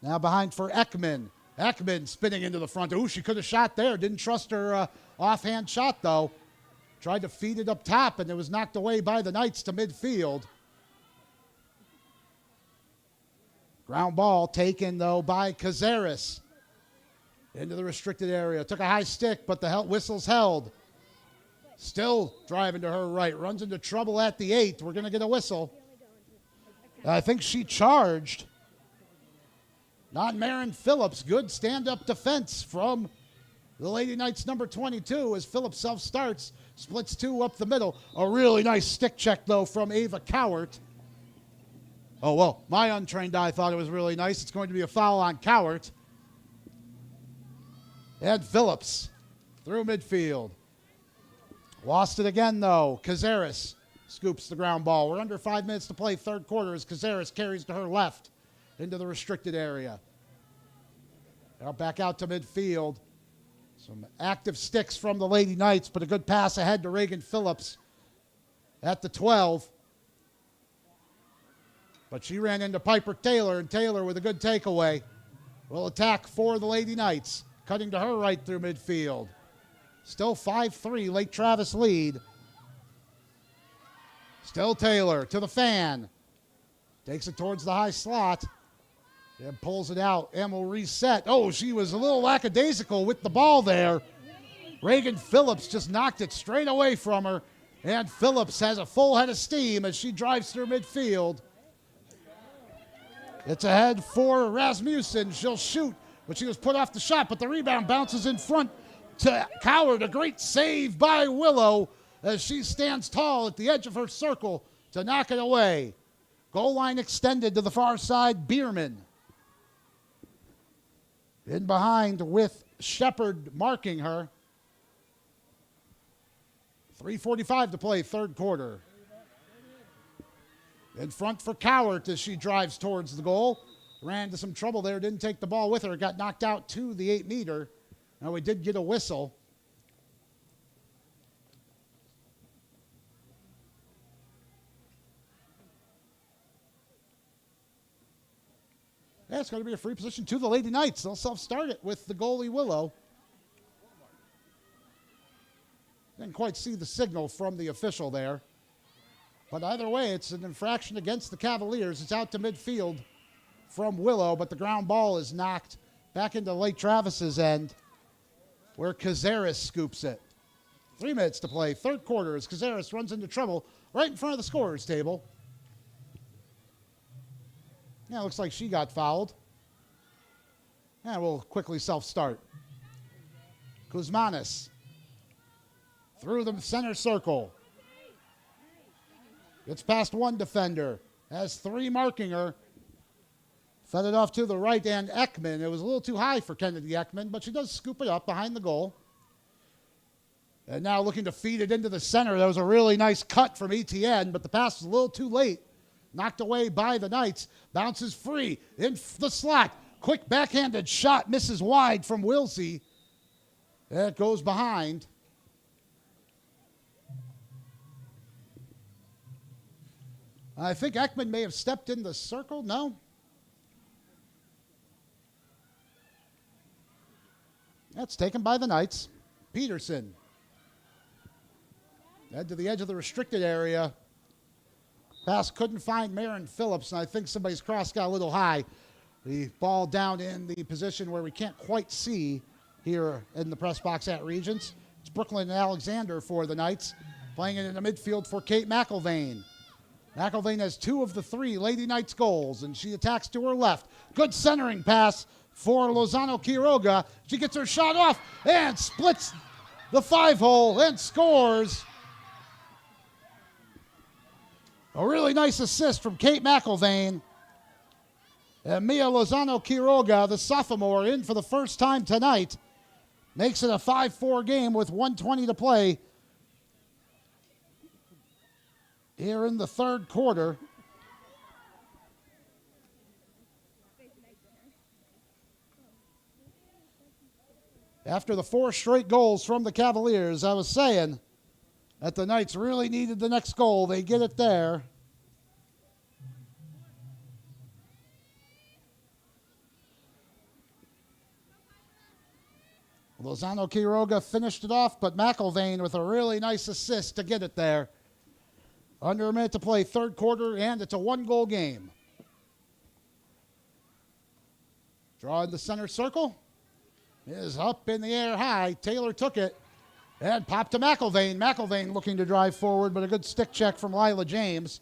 Now behind for Ekman. Ekman spinning into the front. Ooh, she could have shot there. Didn't trust her offhand shot, though. Tried to feed it up top, and it was knocked away by the Knights to midfield. Ground ball taken, though, by Cazares. Into the restricted area. Took a high stick, but the whistle's held. Still driving to her right. Runs into trouble at the 8. We're going to get a whistle. I think she charged. Not Marin Phillips. Good stand-up defense from the Lady Knights number 22 as Phillips self-starts. Splits 2 up the middle. A really nice stick check, though, from Ava Cowart. Oh, well, my untrained eye thought it was really nice. It's going to be a foul on Cowart. And Phillips through midfield. Lost it again, though. Cazares scoops the ground ball. We're under 5 minutes to play, third quarter, as Cazares carries to her left into the restricted area. Now back out to midfield. Some active sticks from the Lady Knights, but a good pass ahead to Reagan Phillips at the 12. But she ran into Piper Taylor, and Taylor with a good takeaway will attack for the Lady Knights, cutting to her right through midfield. Still 5-3, Lake Travis lead. Still Taylor to the fan. Takes it towards the high slot and pulls it out and will reset. Oh, she was a little lackadaisical with the ball there. Reagan Phillips just knocked it straight away from her, and Phillips has a full head of steam as she drives through midfield. It's ahead for Rasmussen. She'll shoot, but she was put off the shot, but the rebound bounces in front to Coward. A great save by Willow as she stands tall at the edge of her circle to knock it away. Goal line extended to the far side, Bierman. In behind with Shepard marking her. 3:45 to play, third quarter. In front for Cowart as she drives towards the goal. Ran into some trouble there, didn't take the ball with her. Got knocked out to the 8-meter. Now we did get a whistle. Yeah, it's going to be a free position to the Lady Knights. They'll self-start it with the goalie, Willow. Didn't quite see the signal from the official there. But either way, it's an infraction against the Cavaliers. It's out to midfield from Willow, but the ground ball is knocked back into Lake Travis's end, where Cazares scoops it. 3 minutes to play, third quarter, as Cazares runs into trouble right in front of the scorer's table. Yeah, looks like she got fouled. And we'll quickly self-start. Kuzmanis through the center circle. Gets past one defender. Has three marking her. Fed it off to the right and Ekman. It was a little too high for Kennedy Ekman, but she does scoop it up behind the goal. And now looking to feed it into the center. That was a really nice cut from ETN, but the pass was a little too late. Knocked away by the Knights. Bounces free in the slot. Quick backhanded shot. Misses wide from Wilsey. It goes behind. I think Ekman may have stepped in the circle. No? That's taken by the Knights. Peterson. Head to the edge of the restricted area. Pass couldn't find Marin Phillips, and I think somebody's cross got a little high. The ball down in the position where we can't quite see here in the press box at Regents. It's Brooklyn and Alexander for the Knights, playing it in the midfield for Kate McIlvain. McIlvain has 2 of the 3 Lady Knights goals, and she attacks to her left. Good centering pass for Lozano Quiroga. She gets her shot off and splits the 5-hole and scores. A really nice assist from Kate McIlvain. And Mia Lozano Quiroga, the sophomore, in for the first time tonight, makes it a 5-4 game with 1:20 to play here in the third quarter. After the 4 straight goals from the Cavaliers, I was saying that the Knights really needed the next goal. They get it there. Lozano Quiroga finished it off, but McIlvain with a really nice assist to get it there. Under a minute to play, third quarter, and it's a 1-goal game. Draw in the center circle. Is up in the air high. Taylor took it and popped to McIlvain. McIlvain looking to drive forward, but a good stick check from Lila James.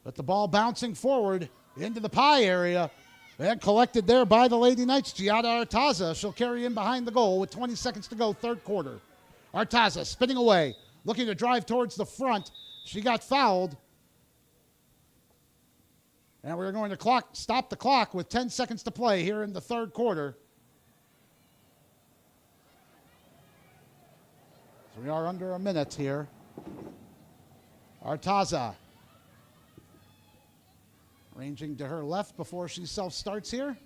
But the ball bouncing forward into the pie area and collected there by the Lady Knights. Giada Artaza, she'll carry in behind the goal with 20 seconds to go, third quarter. Artaza spinning away, looking to drive towards the front. She got fouled. And we're going to stop the clock with 10 seconds to play here in the third quarter. So We are under a minute here. Artaza ranging to her left before she self-starts here.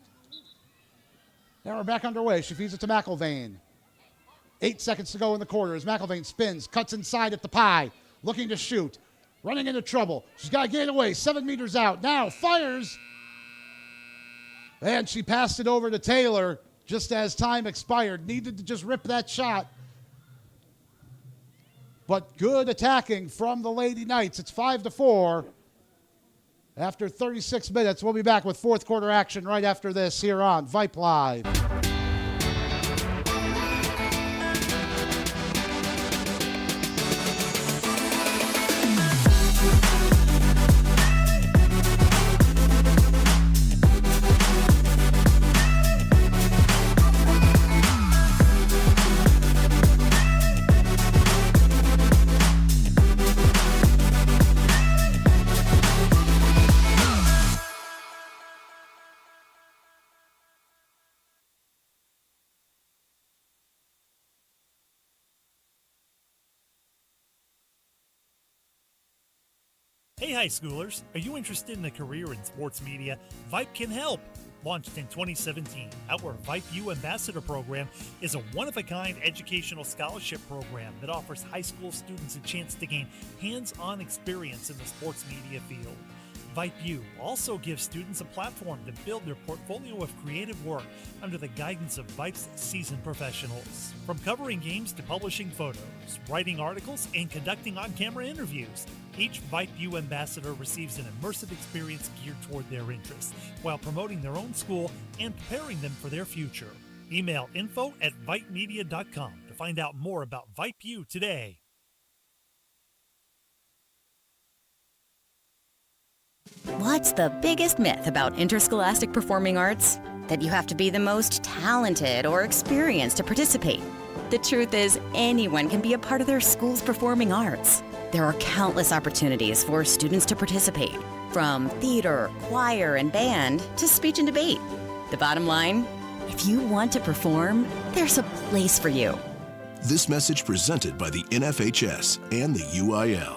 Now we're back underway. She feeds it to McIlvain. 8 seconds to go in the quarter as McIlvain spins, cuts inside at the pie, looking to shoot, running into trouble. She's got to get it away, 7 meters out. Now fires, and she passed it over to Taylor just as time expired. Needed to just rip that shot. But good attacking from the Lady Knights. It's 5-4. After 36 minutes, we'll be back with fourth quarter action right after this here on Vype Live. Hey high schoolers, are you interested in a career in sports media? Vype can help. Launched in 2017, our Vype U Ambassador Program is a one-of-a-kind educational scholarship program that offers high school students a chance to gain hands-on experience in the sports media field. Vype U also gives students a platform to build their portfolio of creative work under the guidance of Vype's seasoned professionals. From covering games to publishing photos, writing articles, and conducting on-camera interviews, each Vype U ambassador receives an immersive experience geared toward their interests, while promoting their own school and preparing them for their future. Email info@vypemedia.com to find out more about Vype U today. What's the biggest myth about interscholastic performing arts? That you have to be the most talented or experienced to participate. The truth is, anyone can be a part of their school's performing arts. There are countless opportunities for students to participate, from theater, choir, and band to speech and debate. The bottom line, if you want to perform, there's a place for you. This message presented by the NFHS and the UIL.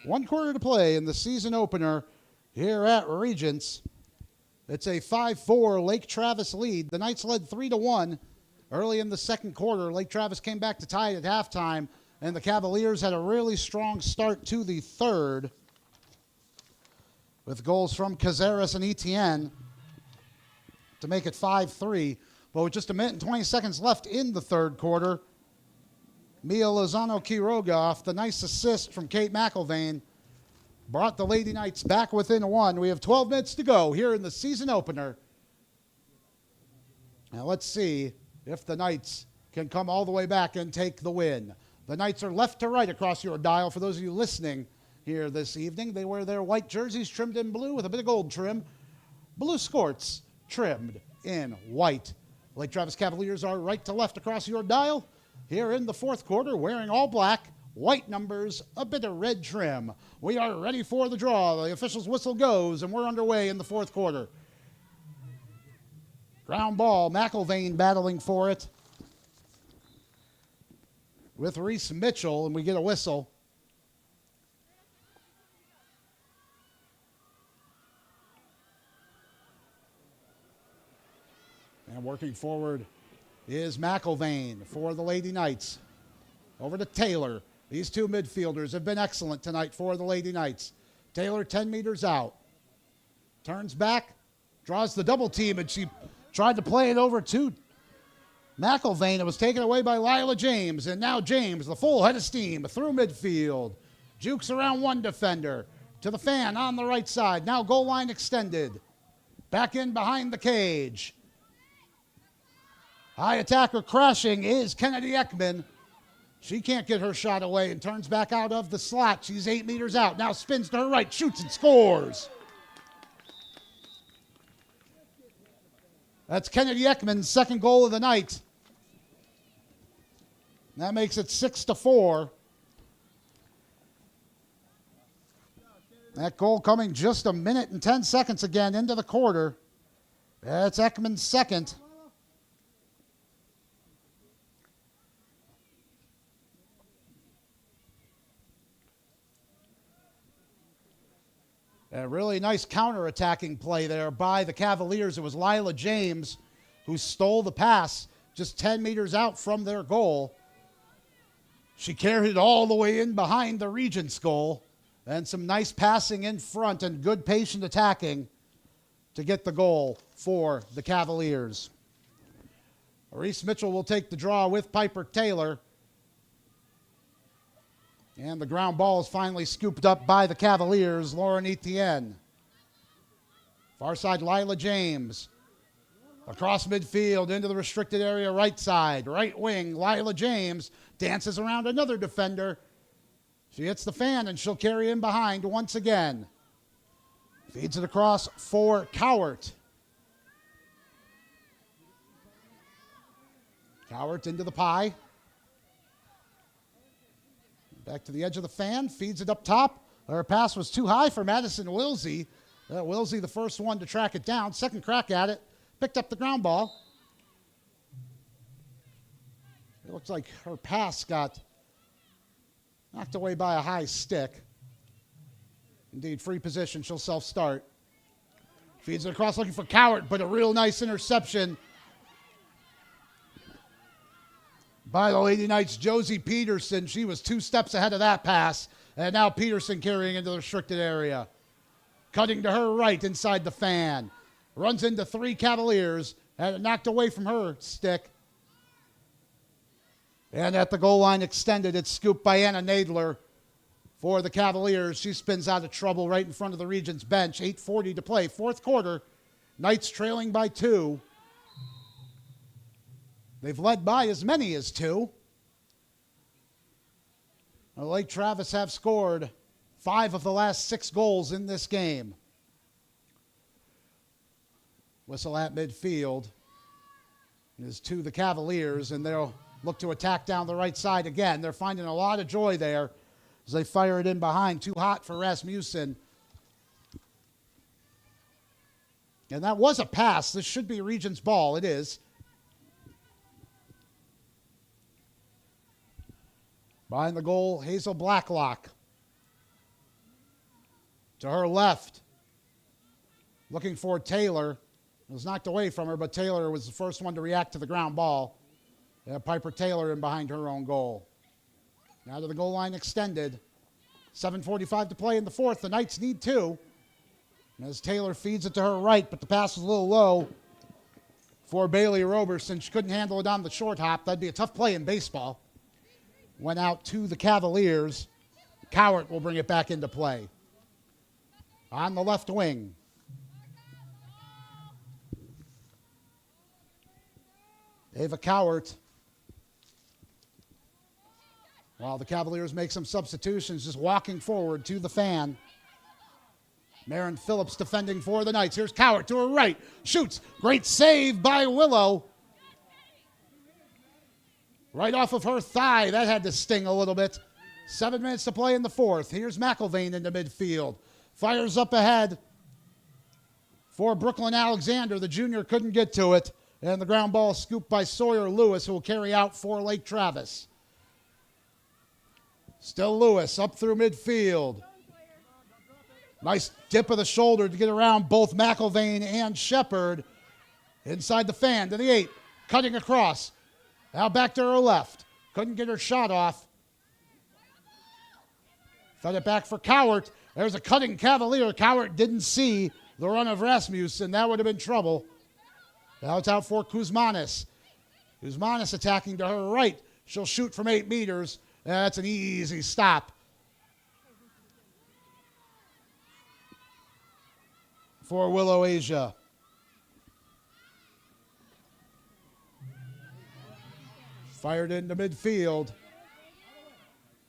One quarter to play in the season opener here at Regents. It's a 5-4 Lake Travis lead. The Knights led 3-1 early in the second quarter. Lake Travis came back to tie it at halftime, and the Cavaliers had a really strong start to the third with goals from Cazares and Etienne to make it 5-3. But with just a minute and 20 seconds left in the third quarter, Mia Lozano-Quiroga, off the nice assist from Kate McIlvain, brought the Lady Knights back within one. We have 12 minutes to go here in the season opener. Now let's see if the Knights can come all the way back and take the win. The Knights are left to right across your dial. For those of you listening here this evening, they wear their white jerseys trimmed in blue with a bit of gold trim. Blue skirts trimmed in white. Lake Travis Cavaliers are right to left across your dial. Here in the fourth quarter, wearing all black, white numbers, a bit of red trim. We are ready for the draw. The official's whistle goes, and we're underway in the fourth quarter. Ground ball, McIlvain battling for it with Reese Mitchell, and we get a whistle. And working forward is McIlvain for the Lady Knights. Over to Taylor. These two midfielders have been excellent tonight for the Lady Knights. Taylor 10 meters out. Turns back, draws the double team, and she tried to play it over to McIlvain. It was taken away by Lila James, and now James, the full head of steam, through midfield. Jukes around one defender. To the fan on the right side. Now goal line extended. Back in behind the cage. High attacker crashing is Kennedy Ekman. She can't get her shot away and turns back out of the slot. She's 8 meters out. Now spins to her right, shoots and scores. That's Kennedy Ekman's second goal of the night. That makes it 6-4. That goal coming just a minute and 10 seconds again into the quarter. That's Ekman's second. A really nice counter-attacking play there by the Cavaliers. It was Lila James who stole the pass just 10 meters out from their goal. She carried it all the way in behind the Regents' goal. And some nice passing in front and good patient attacking to get the goal for the Cavaliers. Reese Mitchell will take the draw with Piper Taylor. And the ground ball is finally scooped up by the Cavaliers, Lauren Etienne. Far side, Lila James. Across midfield, into the restricted area, right side. Right wing, Lila James dances around another defender. She hits the fan, and she'll carry in behind once again. Feeds it across for Cowart. Cowart into the pie. Back to the edge of the fan, feeds it up top. Her pass was too high for Madison Wilsey. Wilsey, the first one to track it down. Second crack at it. Picked up the ground ball. It looks like her pass got knocked away by a high stick. Indeed, free position. She'll self-start. Feeds it across looking for Cowart, but a real nice interception by the Lady Knights' Josie Peterson. She was 2 steps ahead of that pass. And now Peterson carrying into the restricted area. Cutting to her right inside the fan. Runs into 3 Cavaliers. Had it knocked away from her stick. And at the goal line extended, it's scooped by Anna Nadler for the Cavaliers. She spins out of trouble right in front of the Regents bench. 8:40 to play. Fourth quarter. Knights trailing by 2. They've led by as many as 2. Lake Travis have scored 5 of the last 6 goals in this game. Whistle at midfield is to the Cavaliers, and they'll look to attack down the right side again. They're finding a lot of joy there as they fire it in behind. Too hot for Rasmussen. And that was a pass. This should be Regents' ball. It is. Behind the goal, Hazel Blacklock. To her left. Looking for Taylor. It was knocked away from her, but Taylor was the first one to react to the ground ball. Piper Taylor in behind her own goal. Now to the goal line extended. 7:45 to play in the fourth. The Knights need 2. As Taylor feeds it to her right, but the pass was a little low for Bailey Roberson. She couldn't handle it on the short hop. That'd be a tough play in baseball. Went out to the Cavaliers. Cowart will bring it back into play. On the left wing. Ava Cowart. While the Cavaliers make some substitutions, just walking forward to the fan. Marin Phillips defending for the Knights. Here's Cowart to her right. Shoots. Great save by Willow. Right off of her thigh. That had to sting a little bit. 7 minutes to play in the fourth. Here's McElvain into midfield. Fires up ahead for Brooklyn Alexander. The junior couldn't get to it. And the ground ball scooped by Sawyer Lewis, who will carry out for Lake Travis. Still Lewis up through midfield. Nice dip of the shoulder to get around both McElvain and Shepard. Inside the fan to the 8. Cutting across. Now back to her left. Couldn't get her shot off. Fed it back for Cowart. There's a cutting Cavalier. Cowart didn't see the run of Rasmussen. That would have been trouble. Now it's out for Kuzmanis. Kuzmanis attacking to her right. She'll shoot from 8 meters. That's an easy stop for Willow Asia. Fired into midfield.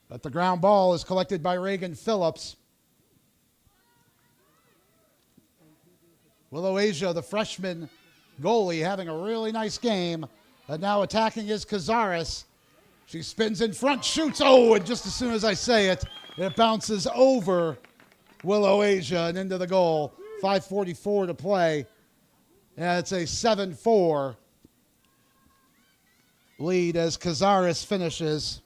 But the ground ball is collected by Reagan Phillips. Willow Asia, the freshman goalie, having a really nice game. And now attacking is Cazares. She spins in front, shoots. Oh, and just as soon as I say it, it bounces over Willow Asia and into the goal. 5:44 to play. And it's a 7-4 lead as Cazares finishes.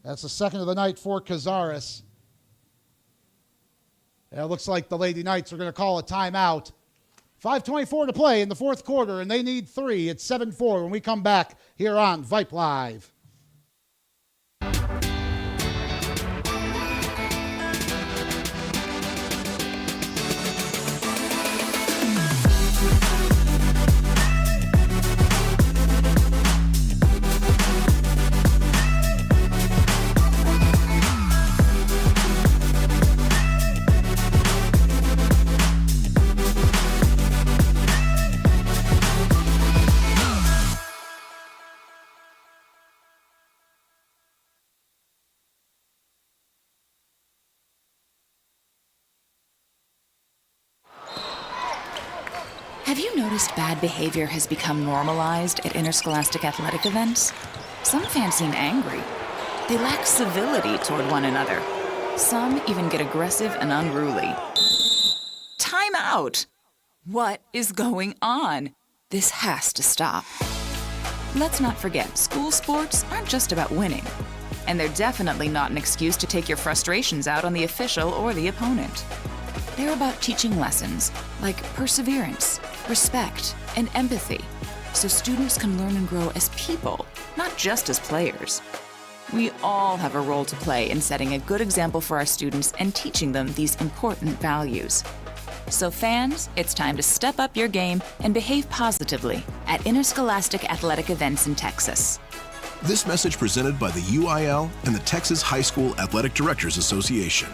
That's the second of the night for Cazares. And it looks like the Lady Knights are going to call a timeout. 5:24 to play in the fourth quarter, and they need 3. It's 7-4 when we come back here on Vype Live. Have you noticed bad behavior has become normalized at interscholastic athletic events? Some fans seem angry. They lack civility toward one another. Some even get aggressive and unruly. Time out! What is going on? This has to stop. Let's not forget, school sports aren't just about winning. And they're definitely not an excuse to take your frustrations out on the official or the opponent. They're about teaching lessons like perseverance, respect, and empathy, so students can learn and grow as people, not just as players. We all have a role to play in setting a good example for our students and teaching them these important values. So fans, it's time to step up your game and behave positively at interscholastic athletic events in Texas. This message presented by the UIL and the Texas High School Athletic Directors Association.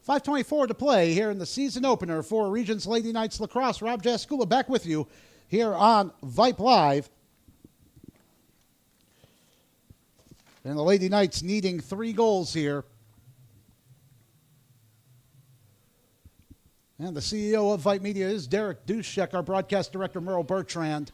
.524 to play here in the season opener for Regents Lady Knights Lacrosse. Rob Jaskula back with you here on Vype Live. And the Lady Knights needing 3 goals here. And the CEO of Vype Media is Derek Dushek, our broadcast director Merle Bertrand.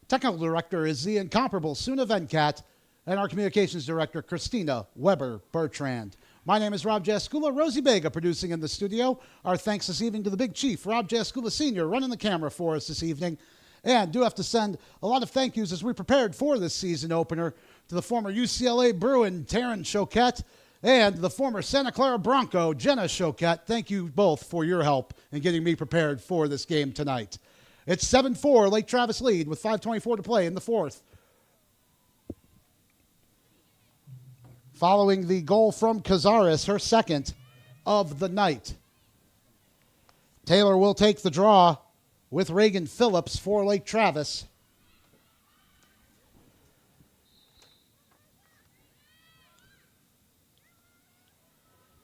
Technical director is the incomparable Suna Venkat, and our communications director Christina Weber Bertrand. My name is Rob Jaskula. Rosie Bega producing in the studio. Our thanks this evening to the Big Chief, Rob Jaskula Sr., running the camera for us this evening. And do have to send a lot of thank yous as we prepared for this season opener to the former UCLA Bruin, Taryn Choquette, and the former Santa Clara Bronco, Jenna Choquette. Thank you both for your help in getting me prepared for this game tonight. It's 7-4, Lake Travis lead with 5:24 to play in the fourth. Following the goal from Cazares, her second of the night. Taylor will take the draw with Reagan Phillips for Lake Travis.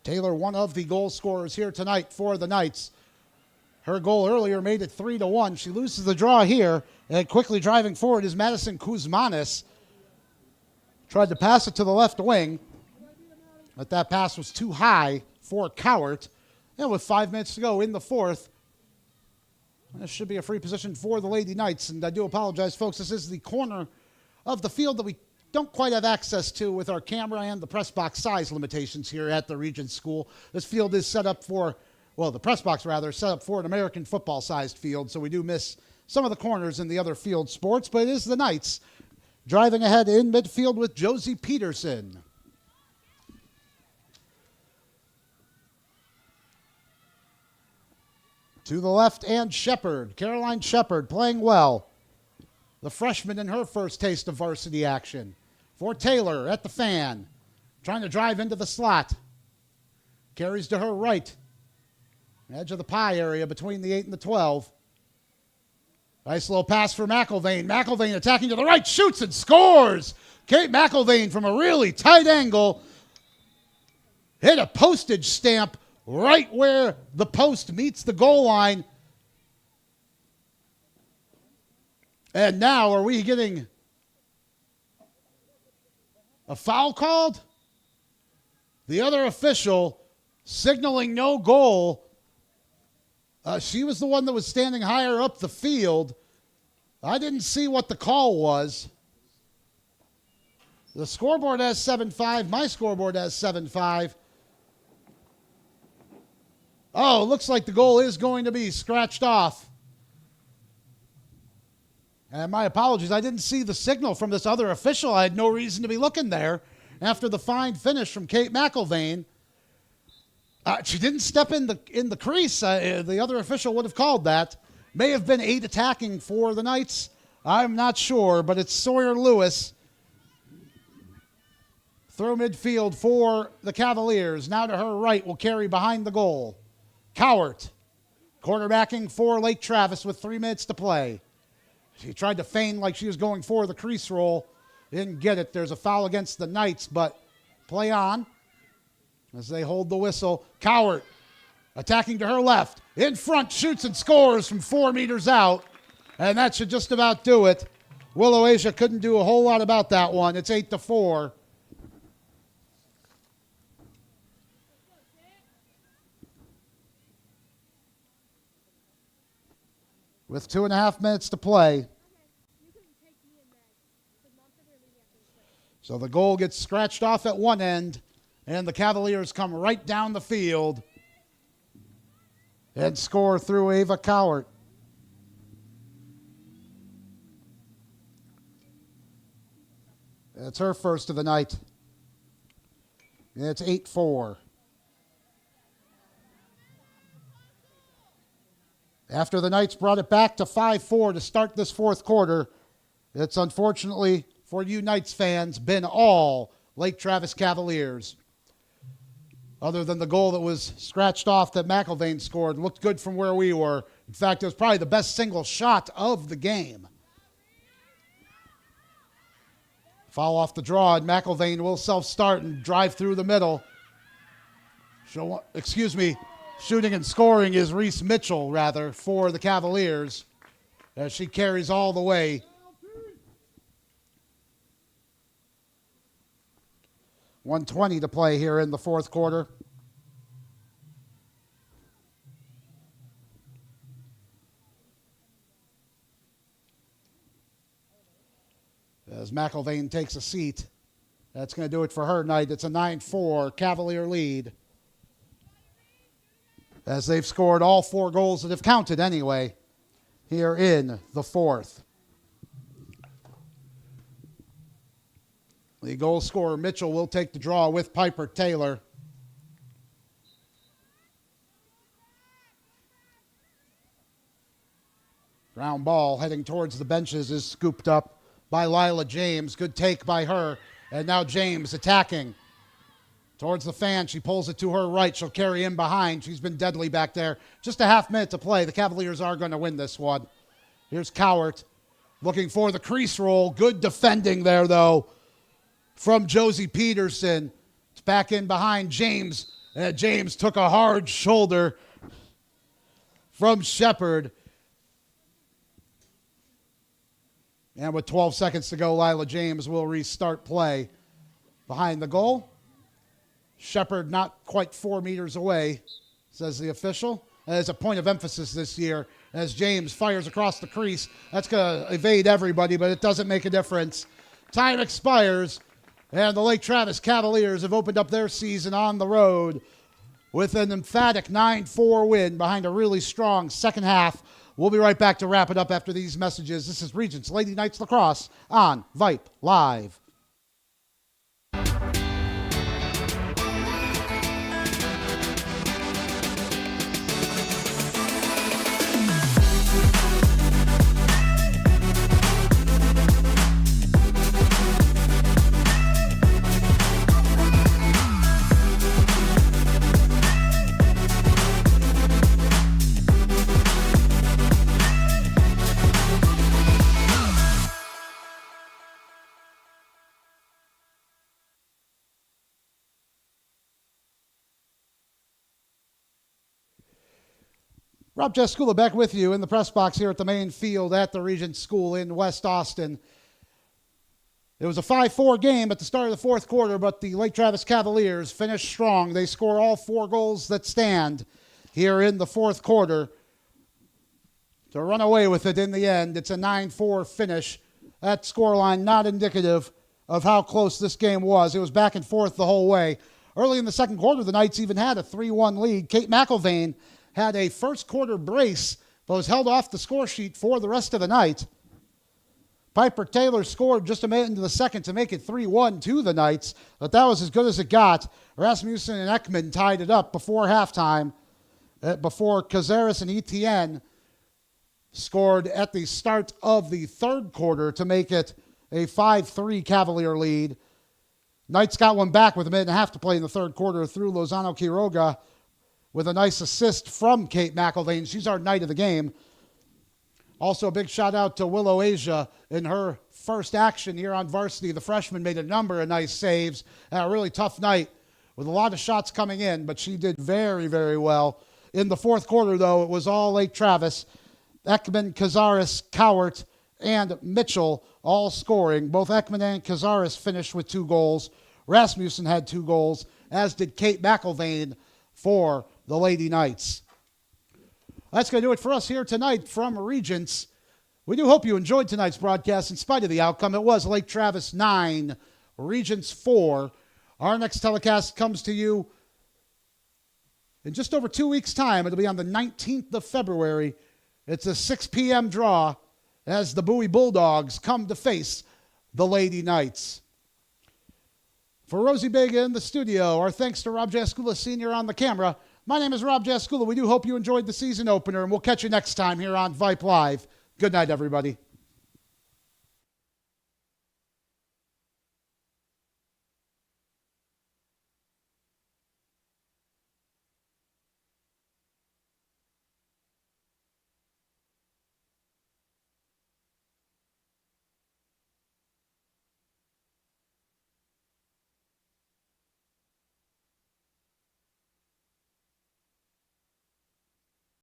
Taylor, one of the goal scorers here tonight for the Knights. Her goal earlier made it 3-1. She loses the draw here, and quickly driving forward is Madison Kuzmanis. Tried to pass it to the left wing, but that pass was too high for Cowart. And with 5 minutes to go in the fourth, this should be a free position for the Lady Knights. And I do apologize, folks. This is the corner of the field that we don't quite have access to with our camera and the press box size limitations here at the Regents School. This field is set up for, well, the press box rather, is set up for an American football-sized field, so we do miss some of the corners in the other field sports, but it is the Knights driving ahead in midfield with Josie Peterson. To the left, and Shepard, Caroline Shepard, playing well. The freshman in her first taste of varsity action. For Taylor at the fan, trying to drive into the slot. Carries to her right. Edge of the pie area between the 8 and the 12. Nice little pass for McIlvain. McIlvain attacking to the right, shoots and scores. Kate McIlvain from a really tight angle. Hit a postage stamp right where the post meets the goal line. And now, are we getting a foul called? The other official signaling no goal. She was the one that was standing higher up the field. I didn't see what the call was. The scoreboard has 7-5. My scoreboard has 7-5. Oh, looks like the goal is going to be scratched off. And my apologies, I didn't see the signal from this other official. I had no reason to be looking there after the fine finish from Kate McIlvain. She didn't step in the crease. The other official would have called that. May have been 8 attacking for the Knights. I'm not sure, but it's Sawyer Lewis through midfield for the Cavaliers. Now to her right will carry behind the goal. Cowart, quarterbacking for Lake Travis with 3 minutes to play. She tried to feign like she was going for the crease roll. Didn't get it. There's a foul against the Knights, but play on as they hold the whistle. Cowart attacking to her left. In front, shoots and scores from 4 meters out. And that should just about do it. Willow Asia couldn't do a whole lot about that one. It's 8-4. With 2.5 minutes to play. So the goal gets scratched off at one end, and the Cavaliers come right down the field and score through Ava Cowart. It's her first of the night. It's 8-4. After the Knights brought it back to 5-4 to start this fourth quarter, it's unfortunately for you Knights fans been all Lake Travis Cavaliers. Other than the goal that was scratched off that McIlvain scored, looked good from where we were. In fact, it was probably the best single shot of the game. Foul off the draw, and McIlvain will self-start and drive through the middle. Shooting and scoring is Reese Mitchell, rather, for the Cavaliers, as she carries all the way. .120 to play here in the fourth quarter. As McIlvain takes a seat, that's going to do it for her night. It's a 9-4 Cavalier lead, as they've scored all 4 goals that have counted anyway here in the fourth. The goal scorer, Mitchell, will take the draw with Piper Taylor. Ground ball heading towards the benches is scooped up by Lila James. Good take by her. And now James attacking towards the fan. She pulls it to her right. She'll carry in behind. She's been deadly back there. Just a half minute to play. The Cavaliers are going to win this one. Here's Cowart looking for the crease roll. Good defending there, though, from Josie Peterson. It's back in behind James. James took a hard shoulder from Shepard. And with 12 seconds to go, Lila James will restart play behind the goal. Shepard not quite 4 meters away, says the official. As a point of emphasis this year, as James fires across the crease. That's going to evade everybody, but it doesn't make a difference. Time expires, and the Lake Travis Cavaliers have opened up their season on the road with an emphatic 9-4 win behind a really strong second half. We'll be right back to wrap it up after these messages. This is Regents Lady Knights Lacrosse on Vype Live. Rob Jaskula back with you in the press box here at the main field at the Regents School in West Austin. It was a 5-4 game at the start of the fourth quarter, but the Lake Travis Cavaliers finished strong. They score all 4 goals that stand here in the fourth quarter to run away with it in the end. It's a 9-4 finish. That scoreline not indicative of how close this game was. It was back and forth the whole way. Early in the second quarter, the Knights even had a 3-1 lead. Kate McIlvaine had a first quarter brace, but was held off the score sheet for the rest of the night. Piper Taylor scored just a minute into the second to make it 3-1 to the Knights, but that was as good as it got. Rasmussen and Ekman tied it up before halftime, before Cazares and Etienne scored at the start of the third quarter to make it a 5-3 Cavalier lead. Knights got one back with a minute and a half to play in the third quarter through Lozano Quiroga with a nice assist from Kate McIlvaine. She's our Knight of the game. Also, a big shout out to Willow Asia in her first action here on varsity. The freshman made a number of nice saves at a really tough night with a lot of shots coming in, but she did very, very well. In the fourth quarter, though, it was all Lake Travis. Ekman, Cazares, Cowart, and Mitchell all scoring. Both Ekman and Cazares finished with 2 goals. Rasmussen had 2 goals, as did Kate McIlvaine for the Lady Knights. That's going to do it for us here tonight from Regents. We do hope you enjoyed tonight's broadcast in spite of the outcome. It was Lake Travis 9, Regents 4. Our next telecast comes to you in just over 2 weeks' time. It'll be on the 19th of February. It's a 6 p.m. draw as the Bowie Bulldogs come to face the Lady Knights. For Rosie Bega in the studio, our thanks to Rob Jaskula Sr. on the camera. My name is Rob Jaskula. We do hope you enjoyed the season opener, and we'll catch you next time here on Vype Live. Good night, everybody.